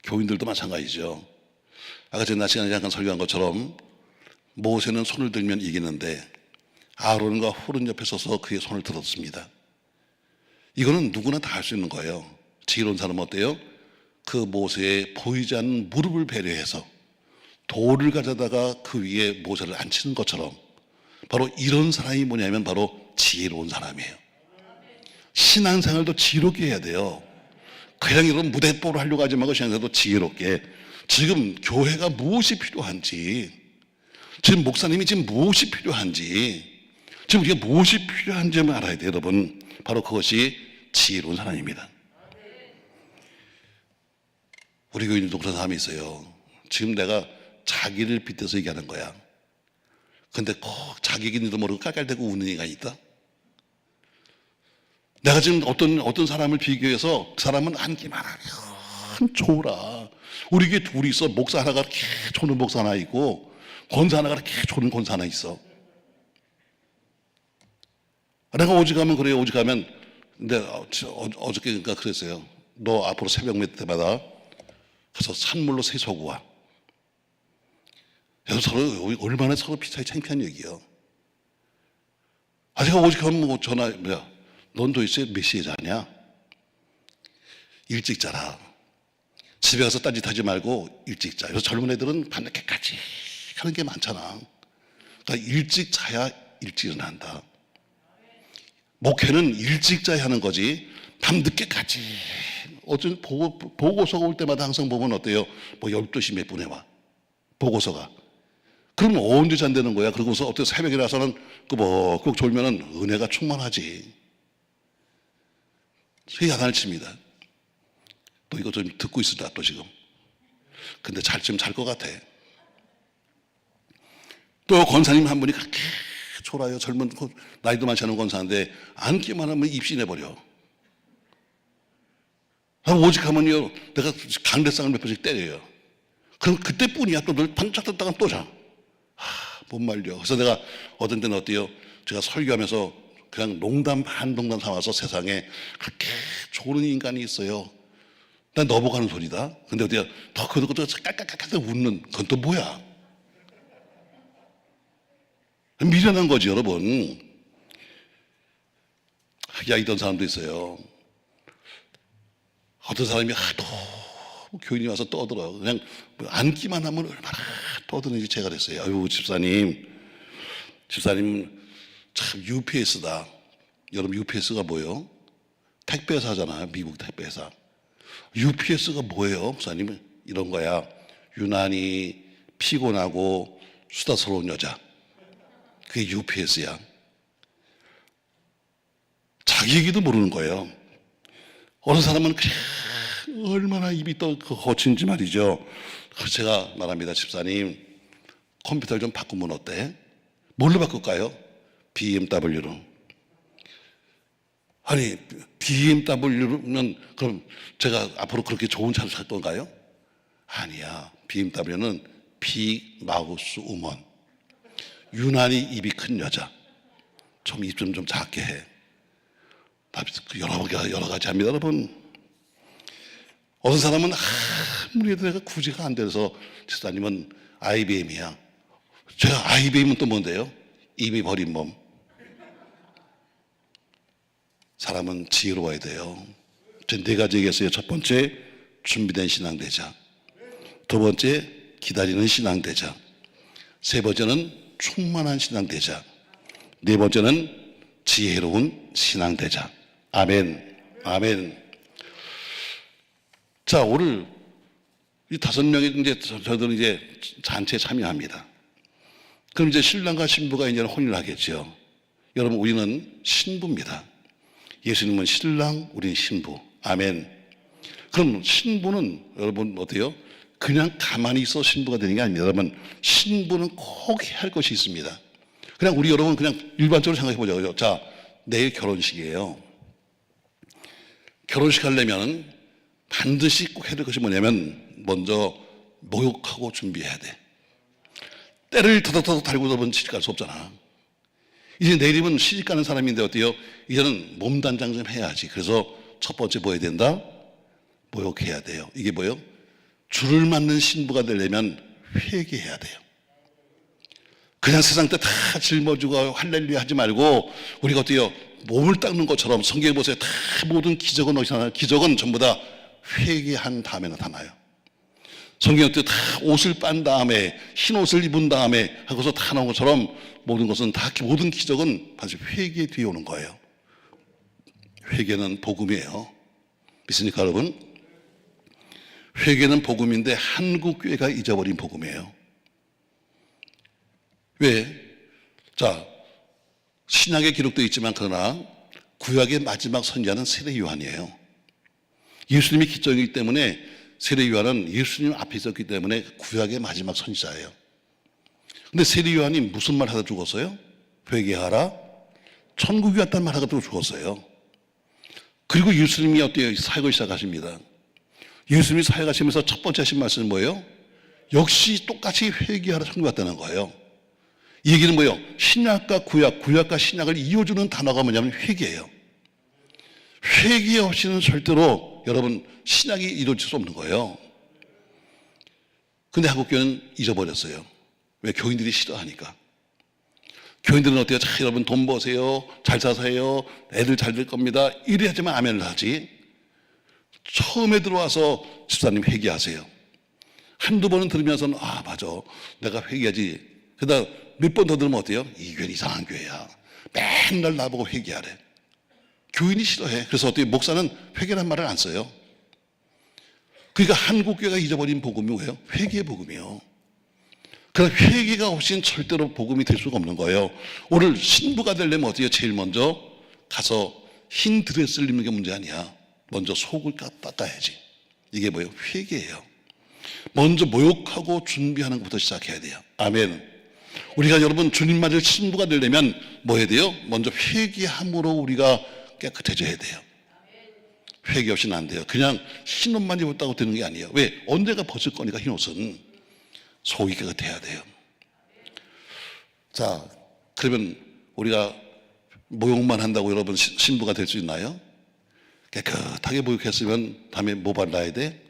교인들도 마찬가지죠. 아까 제가 시간에 잠깐 설교한 것처럼 모세는 손을 들면 이기는데 아론과 홀은 옆에 서서 그의 손을 들었습니다. 이거는 누구나 다 할 수 있는 거예요. 지혜로운 사람은 어때요? 그 모세의 보이지 않는 무릎을 배려해서 돌을 가져다가 그 위에 모세를 앉히는 것처럼 바로 이런 사람이 뭐냐면 바로 지혜로운 사람이에요. 신앙생활도 지혜롭게 해야 돼요. 그냥 이런 무대뽀를 하려고 하지 말고 신앙생활도 지혜롭게. 지금 교회가 무엇이 필요한지, 지금 목사님이 지금 무엇이 필요한지, 지금 우리가 무엇이 필요한지만 알아야 돼요 여러분. 바로 그것이 지혜로운 사람입니다. 우리 교인들도 그런 사람이 있어요. 지금 내가 자기를 빗대서 얘기하는 거야. 근데 꼭 자기 얘기인지도 모르고 깔깔대고 웃는 인간이 있다. 내가 지금 어떤 사람을 비교해서 그 사람은 안기만 하면 좋으라. 우리 교회 둘이 있어. 목사 하나가 이렇게 좋은 목사 하나 있고 권사 하나가 이렇게 좋은 권사 하나 있어. 내가 오직하면 그래요. 오직하면 근데 어저께인가 그랬어요. 너 앞으로 새벽 몇 때마다 가서 산물로 세수하고 와. 서로 얼마나 서로 피차이 창피한 얘기예요. 제가 오직하면 뭐 넌 도대체 몇 시에 자냐? 일찍 자라. 집에 가서 딴짓하지 말고 일찍 자. 그래서 젊은 애들은 밤늦게까지 하는 게 많잖아. 그러니까 일찍 자야 일찍 일어난다. 목회는 일찍 자야 하는 거지 밤늦게까지. 어쩐 보고서가 올 때마다 항상 보면 어때요? 뭐 12시 몇 분에 와 보고서가. 그러면 언제 잔다는 거야? 그러고서 어떻게 새벽에 나서는 꼭 졸면은 은혜가 충만하지. 야단을 칩니다. 또 이거 좀 듣고 있으다 또 지금. 근데 지금 잘 것 같아. 또 권사님 한 분이 그렇게 졸아요. 젊은 나이도 많지 않은 권사인데 앉기만 하면 입신해버려. 오직하면요 내가 강대상을 몇 번씩 때려요. 그럼 그때뿐이야. 또 늘 반짝 떴다가 또 자. 못 말려. 그래서 내가 어떤 때는 어때요? 제가 설교하면서 그냥 농담 반 농담 삼아서 세상에 그렇게 좋은 인간이 있어요. 난 너 보고 하는 소리다. 근데 어때요? 더 그것도 깔깔깔깔 웃는 그건 또 뭐야? 미련한 거지 여러분. 이야기던 사람도 있어요. 어떤 사람이 하도 교인이 와서 떠들어요. 그냥 앉기만 하면 얼마나 떠드는지 제가 그랬어요. 아유, 집사님 참 UPS다. 여러분 UPS가 뭐예요? 택배사잖아요. 미국 택배사. UPS가 뭐예요? 목사님 이런 거야. 유난히 피곤하고 수다스러운 여자. 그게 UPS야. 자기 얘기도 모르는 거예요. 어느 사람은 그냥 얼마나 입이 또 거친지 말이죠. 그래서 제가 말합니다. 집사님 컴퓨터를 좀 바꾸면 어때? 뭘로 바꿀까요? BMW로. 아니 BMW면 그럼 제가 앞으로 그렇게 좋은 차를 살 건가요? 아니야. BMW는 빅 마우스 우먼. 유난히 입이 큰 여자. 좀 입 좀 작게 해. 여러 가지 합니다, 여러분. 어떤 사람은 아무리 해도 내가 구제가 안 돼서 집사님은 IBM이야. 제가 IBM은 또 뭔데요? 이미 버린 몸. 사람은 지혜로워야 돼요. 전 네 가지 얘기했어요. 첫 번째, 준비된 신앙대자. 두 번째, 기다리는 신앙대자. 세 번째는 충만한 신앙대자. 네 번째는 지혜로운 신앙대자. 아멘. 아멘. 자, 오늘 이 5명이 이제 저들은 이제 잔치에 참여합니다. 그럼 이제 신랑과 신부가 이제 혼인을 하겠죠. 여러분, 우리는 신부입니다. 예수님은 신랑, 우리는 신부. 아멘. 그럼 신부는 여러분 어때요? 그냥 가만히 있어 신부가 되는 게 아닙니다. 여러분, 신부는 꼭 해야 할 것이 있습니다. 그냥 우리 여러분 그냥 일반적으로 생각해 보자고요. 자, 내일 결혼식이에요. 결혼식 하려면 반드시 꼭 해야 될 것이 뭐냐면 먼저 목욕하고 준비해야 돼. 때를 터덕터덕 달고 더면 시집갈 수 없잖아. 이제 내일이면 시집 가는 사람인데 어때요? 이제는 몸단장 좀 해야지. 그래서 첫 번째 뭐 해야 된다? 목욕해야 돼요. 이게 뭐예요? 줄을 맞는 신부가 되려면 회개해야 돼요. 그냥 세상 때 다 짊어지고 할렐루야 하지 말고 우리가 어때요? 몸을 닦는 것처럼 성경에 보세요. 다 모든 기적은 어디서 나요? 기적은 전부 다 회개한 다음에 나타나요. 성경에 어때요? 다 옷을 빤 다음에 흰 옷을 입은 다음에 하고서 다 나온 것처럼 모든 것은 다 모든 기적은 반드시 회개 뒤에 오는 거예요. 회개는 복음이에요. 믿습니까 여러분? 회개는 복음인데 한국 교회가 잊어버린 복음이에요. 왜? 자, 신약에 기록되어 있지만 그러나 구약의 마지막 선지자는 세례 요한이에요. 예수님이 기적이기 때문에 세례 요한은 예수님 앞에 있었기 때문에 구약의 마지막 선지자예요. 근데 세례 요한이 무슨 말 하다 죽었어요? 회개하라. 천국이 왔다는 말 하다 죽었어요. 그리고 예수님이 어때요? 사역을 시작하십니다. 예수님이 사역하시면서 첫 번째 하신 말씀은 뭐예요? 역시 똑같이 회개하라 천국이 왔다는 거예요. 이 얘기는 뭐예요? 신약과 구약과 신약을 이어주는 단어가 뭐냐면 회개예요. 회개 없이는 절대로 여러분 신약이 이루어질 수 없는 거예요. 근데 한국교회는 잊어버렸어요. 왜? 교인들이 싫어하니까. 교인들은 어때요? 자, 여러분 돈 버세요. 잘 사세요. 애들 잘 될 겁니다. 이래야지만 아멘을 하지. 처음에 들어와서 집사님 회개하세요. 한두 번은 들으면서는 아 맞아. 내가 회개하지. 그러다 몇 번 더 들으면 어때요? 이 교회는 이상한 교회야. 맨날 나보고 회개하래. 교인이 싫어해. 그래서 어떻게 목사는 회개란 말을 안 써요. 그러니까 한국교회가 잊어버린 복음이 뭐예요? 회개의 복음이요. 그러나 회개가 없이는 절대로 복음이 될 수가 없는 거예요. 오늘 신부가 되려면 어떻게 제일 먼저 가서 흰 드레스를 입는 게 문제 아니야. 먼저 속을 닦아야지. 이게 뭐예요? 회개예요. 먼저 모욕하고 준비하는 것부터 시작해야 돼요. 아멘. 우리가 여러분 주님 맞을 신부가 되려면 뭐 해야 돼요? 먼저 회개함으로 우리가 깨끗해져야 돼요. 회개 없이는 안 돼요. 그냥 흰옷만 입었다고 되는 게 아니에요. 왜? 언제가 벗을 거니까 흰옷은 속이 깨끗해야 돼요. 자, 그러면 우리가 모욕만 한다고 여러분 신부가 될 수 있나요? 깨끗하게 목욕했으면 다음에 뭐 발라야 돼?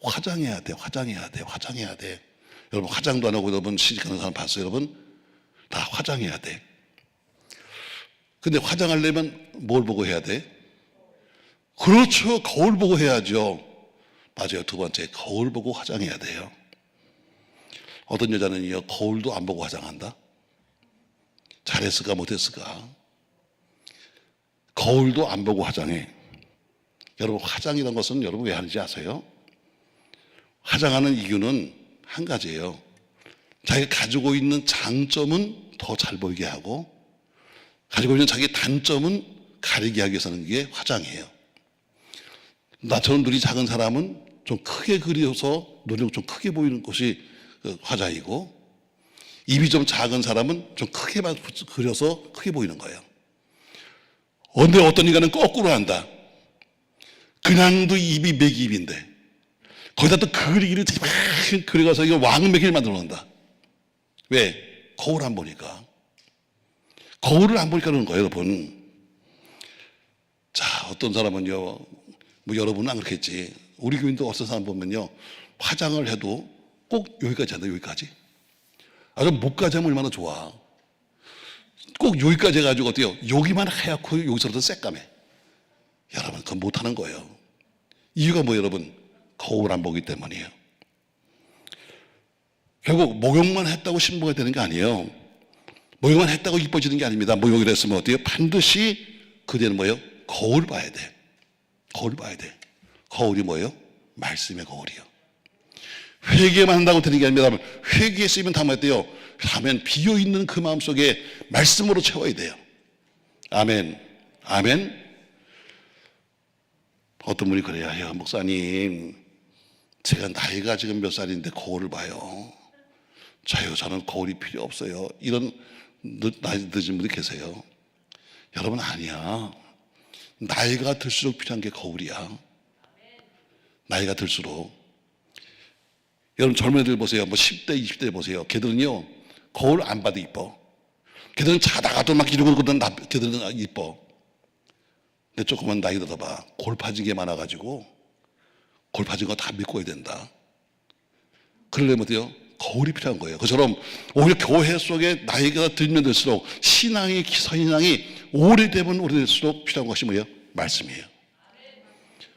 화장해야 돼. 화장해야 돼. 화장해야 돼. 여러분 화장도 안 하고 여러분 시집가는 사람 봤어요? 여러분 다 화장해야 돼. 근데 화장하려면 뭘 보고 해야 돼? 그렇죠. 거울 보고 해야죠. 맞아요. 두 번째, 거울 보고 화장해야 돼요. 어떤 여자는요, 거울도 안 보고 화장한다? 잘했을까 못했을까? 거울도 안 보고 화장해. 여러분, 화장이라는 것은 여러분 왜 하는지 아세요? 화장하는 이유는 한 가지예요. 자기가 가지고 있는 장점은 더 잘 보이게 하고 가지고 있는 자기 단점은 가리게 하기 위해서 하는 게 화장이에요. 나처럼 눈이 작은 사람은 좀 크게 그려서 눈이 좀 크게 보이는 것이 화장이고, 입이 좀 작은 사람은 좀 크게만 그려서 크게 보이는 거예요. 근데 어떤 인간은 거꾸로 한다. 그냥도 입이 매기입인데 거기다 또 그리기를 막 그려가서 이거 왕매기를 만들어 놓는다. 왜? 거울 안 보니까. 거울을 안 보니까 그러는 거예요, 여러분. 자, 어떤 사람은요, 뭐 여러분은 안 그렇겠지. 우리 교인도 어떤 사람 보면요, 화장을 해도 꼭 여기까지 한다, 여기까지. 아주 목까지 하면 얼마나 좋아. 꼭 여기까지 해가지고 어때요? 여기만 하얗고 여기서부터 새까매. 여러분, 그건 못하는 거예요. 이유가 뭐 여러분? 거울 안 보기 때문이에요. 결국 목욕만 했다고 신부가 되는 게 아니에요. 목욕만 했다고 이뻐지는 게 아닙니다. 목욕을 했으면 어때요? 반드시 그대는 뭐예요? 거울 봐야 돼. 거울 봐야 돼. 거울이 뭐예요? 말씀의 거울이요. 회개만 한다고 되는 게 아닙니다. 회개했으면 다음에 어때요? 다음엔 비어있는 그 마음속에 말씀으로 채워야 돼요. 아멘. 아멘. 어떤 분이 그래야 해요. 목사님, 제가 나이가 지금 몇 살인데 거울을 봐요. 저는 거울이 필요 없어요. 이런 나이 늦은 분이 계세요. 여러분, 아니야. 나이가 들수록 필요한 게 거울이야. 나이가 들수록. 여러분, 젊은 애들 보세요. 뭐 10대, 20대 보세요. 걔들은요, 거울 안 봐도 이뻐. 걔들은 자다가도 막 이러고 그러던 걔들은 이뻐. 근데 조금만 나이 들어봐. 골파진 게 많아가지고 골파진 거 다 메꿔야 된다. 그러려면 어때요? 거울이 필요한 거예요. 그처럼 오히려 교회 속에 나이가 들면 들수록 신앙이 오래되면 오래될수록 필요한 것이 뭐예요? 말씀이에요.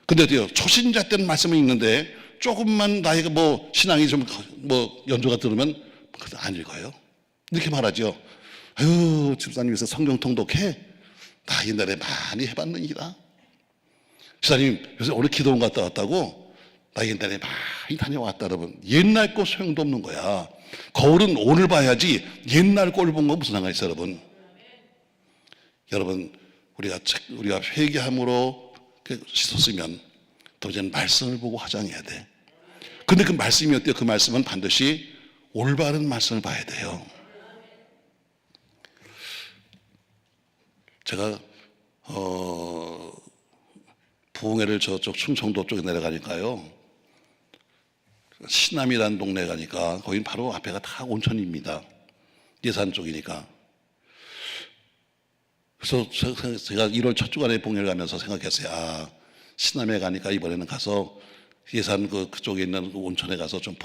근데 어때요? 초신자 때는 말씀은 읽는데 조금만 나이가 뭐 신앙이 좀 뭐 연조가 들으면 안 읽어요. 이렇게 말하죠. 아유, 집사님께서 성경 통독해? 나 옛날에 많이 해봤느니라. 집사님 요새 오늘 기도원 갔다 왔다고? 나 옛날에 많이 다녀왔다. 여러분, 옛날 거 소용도 없는 거야. 거울은 오늘 봐야지 옛날 꼴 본 거 무슨 상관이 있어요, 여러분. 여러분, 우리가 회개함으로 씻었으면 또 이제는 말씀을 보고 화장해야 돼. 근데 그 말씀이 어때요? 그 말씀은 반드시 올바른 말씀을 봐야 돼요. 제가 부흥회를 저쪽 충청도 쪽에 내려가니까요, 신남이라는 동네에 가니까 거긴 바로 앞에가 다 온천입니다. 예산 쪽이니까. 그래서 제가 1월 첫 주간에 부흥회를 가면서 생각했어요. 아, 신남에 가니까 이번에는 가서 예산 그쪽에 있는 그 온천에 가서 좀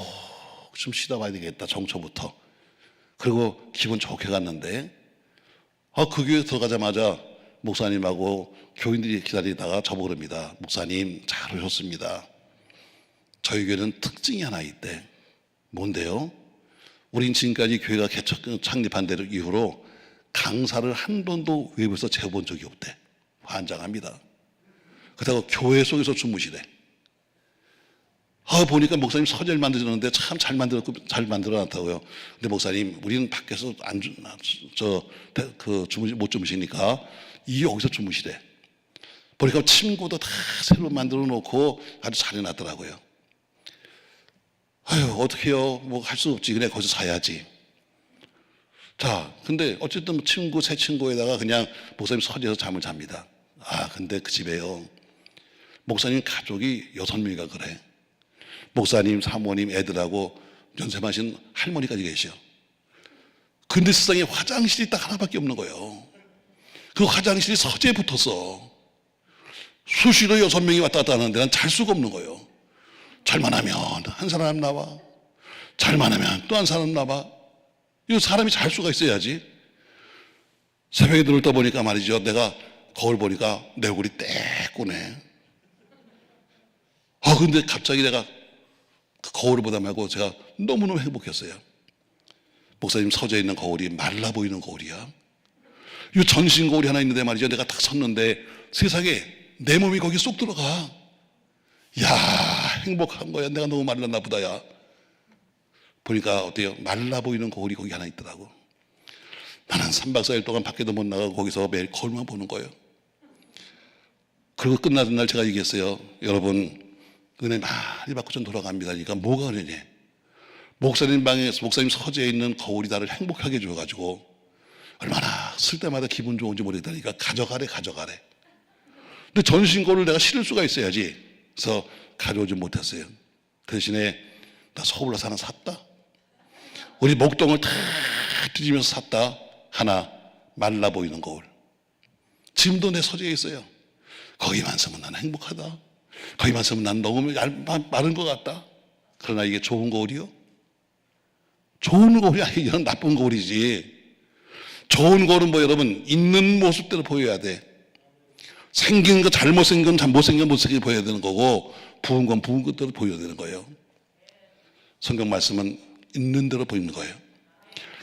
쉬다 와야 되겠다, 정초부터. 그리고 기분 좋게 갔는데, 그 교회 들어가자마자 목사님하고 교인들이 기다리다가 저보고 그럽니다. 목사님, 잘 오셨습니다. 저희 교회는 특징이 하나 있대. 뭔데요? 우린 지금까지 교회가 창립한 데 이후로 강사를 한 번도 외부에서 재본 적이 없대. 환장합니다. 그렇다고 교회 속에서 주무시래. 보니까 목사님 서재를 만드셨는데 참 잘 만들어놨다고요. 근데 목사님, 우리는 밖에서 못 주무시니까 여기서 주무시래. 보니까 침구도 다 새로 만들어 놓고 아주 잘 해놨더라고요. 어떡해요? 뭐 할 수 없지. 그냥 거기서 자야지. 자, 근데 어쨌든 새 침구에다가 그냥 목사님 서재에서 잠을 잡니다. 근데 그 집에요, 목사님 가족이 6명이가 그래. 목사님, 사모님, 애들하고 연세 많으신 할머니까지 계셔. 근데 세상에 화장실이 딱 하나밖에 없는 거예요. 그 화장실이 서재에 붙었어. 수시로 6명이 왔다 갔다 하는데 난 잘 수가 없는 거예요. 잘만 하면 한 사람 나와, 잘만 하면 또 한 사람 나와. 이거 사람이 잘 수가 있어야지. 새벽에 눈을 떠보니까 말이죠, 내가 거울 보니까 내 얼굴이 떼꾸네. 근데 갑자기 내가 그 거울을 보다 말고 제가 너무너무 행복했어요. 목사님 서재에 있는 거울이 말라 보이는 거울이야. 이 전신 거울이 하나 있는데 말이죠. 내가 딱 섰는데 세상에 내 몸이 거기 쏙 들어가. 야, 행복한 거야. 내가 너무 말랐나 보다. 야, 보니까 어때요? 말라 보이는 거울이 거기 하나 있더라고. 나는 3박 4일 동안 밖에도 못 나가고 거기서 매일 거울만 보는 거예요. 그리고 끝나는 날 제가 얘기했어요. 여러분, 은혜 많이 받고 좀 돌아갑니다. 그러니까 뭐가 은혜냐? 목사님 방에서, 목사님 서재에 있는 거울이 나를 행복하게 해줘가지고 얼마나 쓸 때마다 기분 좋은지 모르겠다니까 가져가래. 근데 전신 거울을 내가 실을 수가 있어야지. 그래서 가져오지 못했어요. 그 대신에 나 서울 가서 하나 샀다. 우리 목동을 다 뒤지면서 샀다. 하나 말라 보이는 거울. 지금도 내 서재에 있어요. 거기만 서면 난 행복하다. 거기만 서면 난 너무 마른 것 같다. 그러나 이게 좋은 거울이요? 좋은 거울이 아니고 이런 나쁜 거울이지. 좋은 거울은 뭐 여러분 있는 모습대로 보여야 돼. 생긴 거 잘못생긴 건 못생긴 보여야 되는 거고 부은 건 부은 것대로 보여야 되는 거예요. 성경 말씀은 있는 대로 보이는 거예요.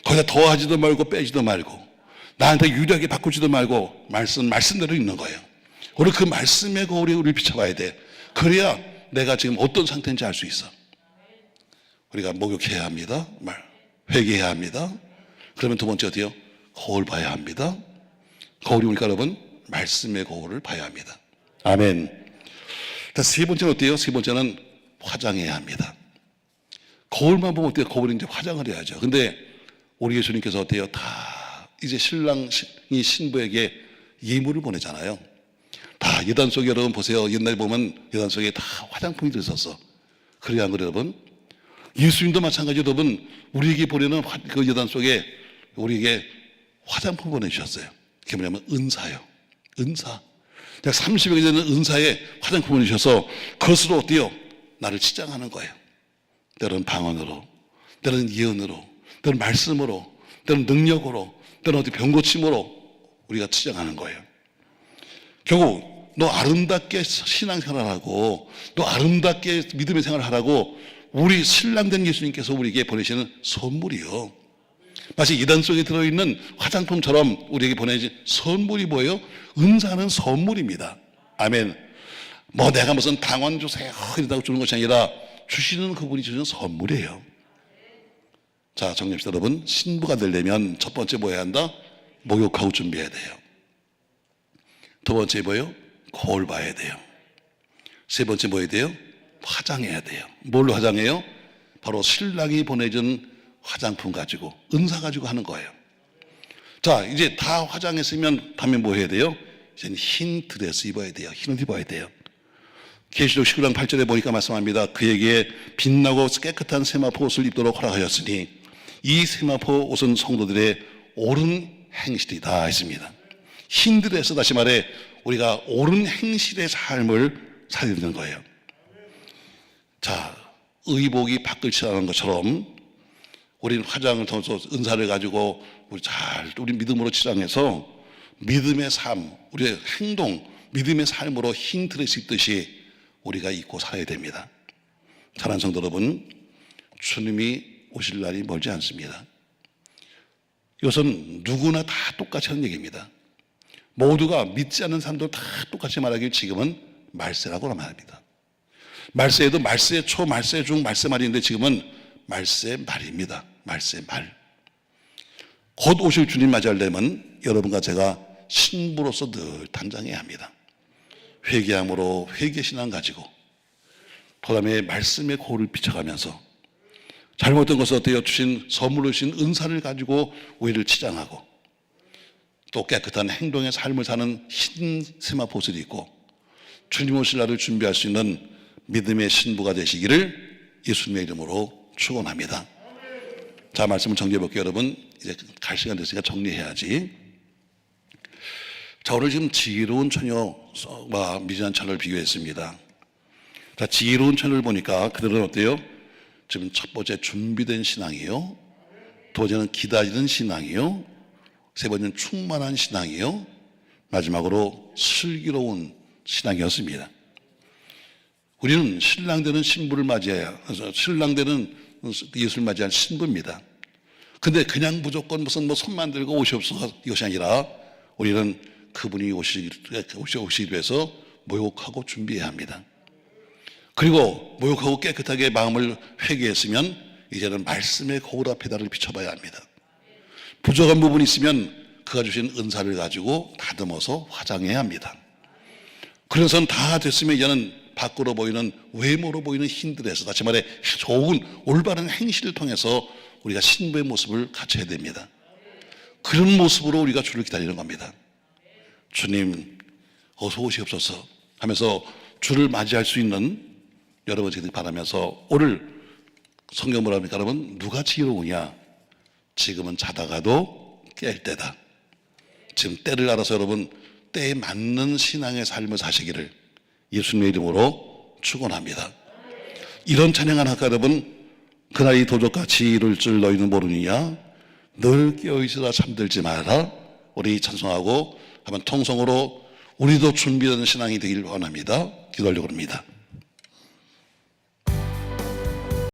거기다 더하지도 말고 빼지도 말고 나한테 유리하게 바꾸지도 말고 말씀대로 있는 거예요. 우리 그 말씀의 거울에 우리를 비춰봐야 돼. 그래야 내가 지금 어떤 상태인지 알 수 있어. 우리가 목욕해야 합니다. 회개해야 합니다. 그러면 두 번째 어디요? 거울 봐야 합니다. 거울이 우리가 여러분 말씀의 거울을 봐야 합니다. 아멘. 세 번째는 어때요? 세 번째는 화장해야 합니다. 거울만 보면 어때요? 거울은 이제 화장을 해야죠. 근데 우리 예수님께서 어때요? 다 이제 신랑이 신부에게 예물을 보내잖아요. 다 예단 속에 여러분 보세요. 옛날에 보면 예단 속에 다 화장품이 들었었어. 그래야 안 그래요, 여러분? 예수님도 마찬가지로 여러분 우리에게 보내는 그 예단 속에 우리에게 화장품 보내주셨어요. 그게 뭐냐면 은사요. 은사. 약 30여 개 되는 은사에 화장품을 주셔서 그것으로 어때요? 나를 치장하는 거예요. 때로는 방언으로, 때로는 예언으로, 때로는 말씀으로, 때로는 능력으로, 때로는 어디 병고침으로 우리가 치장하는 거예요. 결국 너 아름답게 신앙생활하고 너 아름답게 믿음의 생활을 하라고 우리 신랑된 예수님께서 우리에게 보내시는 선물이요. 마치 이단 속에 들어있는 화장품처럼 우리에게 보내진 선물이 뭐예요? 은사는 선물입니다. 아멘. 뭐 내가 무슨 당원 주세요 이러다고 주는 것이 아니라 주시는 그분이 주시는 선물이에요. 자, 정립시다. 여러분, 신부가 되려면 첫 번째 뭐 해야 한다? 목욕하고 준비해야 돼요. 두 번째 뭐예요? 거울 봐야 돼요. 세 번째 뭐 해야 돼요? 화장해야 돼요. 뭘로 화장해요? 바로 신랑이 보내준 화장품 가지고, 은사 가지고 하는 거예요. 자, 이제 다 화장했으면 다음에 뭐 해야 돼요? 이제는 흰 드레스 입어야 돼요. 흰 옷 입어야 돼요. 계시록 19장 8절에 보니까 말씀합니다. 그에게 빛나고 깨끗한 세마포 옷을 입도록 허락하셨으니 이 세마포 옷은 성도들의 옳은 행실이다 했습니다. 흰 드레스, 다시 말해 우리가 옳은 행실의 삶을 살게 되는 거예요. 자, 의복이 밖을치라는 것처럼 우리는 화장을 통해서 은사를 가지고 우리 믿음으로 치장해서 믿음의 삶, 우리의 행동, 믿음의 삶으로 흰 드레스 입듯이 우리가 입고 살아야 됩니다. 사랑하는 성도 여러분, 주님이 오실 날이 멀지 않습니다. 이것은 누구나 다 똑같이 하는 얘기입니다. 모두가 믿지 않는 사람도 다 똑같이 말하길 지금은 말세라고 말합니다. 말세에도 말세 초, 말세 중, 말세 말인데 지금은 말세 말입니다. 말세 말. 곧 오실 주님 맞이하려면 여러분과 제가 신부로서 늘 단장해야 합니다. 회개함으로 회개신앙 가지고 그 다음에 말씀의 고를 비춰가면서 잘못된 것을 어때요? 주신 선물로 주신 은사를 가지고 우리를 치장하고 또 깨끗한 행동의 삶을 사는 흰 세마포옷을 입고 주님 오실 날을 준비할 수 있는 믿음의 신부가 되시기를 예수님의 이름으로 축원합니다. 자, 말씀을 정리해 볼게요. 여러분, 이제 갈 시간 됐으니까 정리해야지. 자, 오늘 지금 지혜로운 처녀와 미련한 처녀를 비교했습니다. 자, 지혜로운 처녀를 보니까 그들은 어때요? 지금 첫 번째 준비된 신앙이요, 두 번째는 기다리는 신앙이요, 세 번째는 충만한 신앙이요, 마지막으로 슬기로운 신앙이었습니다. 우리는 신랑 되는 신부를 맞이해야, 신랑 되는 예수를 맞이할 신부입니다. 근데 그냥 무조건 무슨 뭐 손만 들고 오시옵소서 이것이 아니라 우리는 그분이 오시기 위해서 모욕하고 준비해야 합니다. 그리고 모욕하고 깨끗하게 마음을 회개했으면 이제는 말씀의 거울 앞에 나를 비춰봐야 합니다. 부족한 부분이 있으면 그가 주신 은사를 가지고 다듬어서 화장해야 합니다. 그래서는 다 됐으면 이제는 밖으로 보이는 외모로 보이는 hin들에서 다시 말해 좋은 올바른 행실을 통해서 우리가 신부의 모습을 갖춰야 됩니다. 그런 모습으로 우리가 주를 기다리는 겁니다. 주님 어서 오시옵소서 하면서 주를 맞이할 수 있는 여러분 되길 바라면서 오늘 성경 뭐라 합니까 여러분? 누가 지혜로우냐? 지금은 자다가도 깰 때다. 지금 때를 알아서 여러분 때에 맞는 신앙의 삶을 사시기를 예수님의 이름으로 축원합니다. 이런 찬양을 할까 여러분? 그날이 도적같이 이룰 줄 너희는 모르느냐? 늘 깨어있으라 잠들지 마라. 우리 찬송하고 한번 통성으로 우리도 준비되는 신앙이 되길 원합니다. 기도하려고 합니다.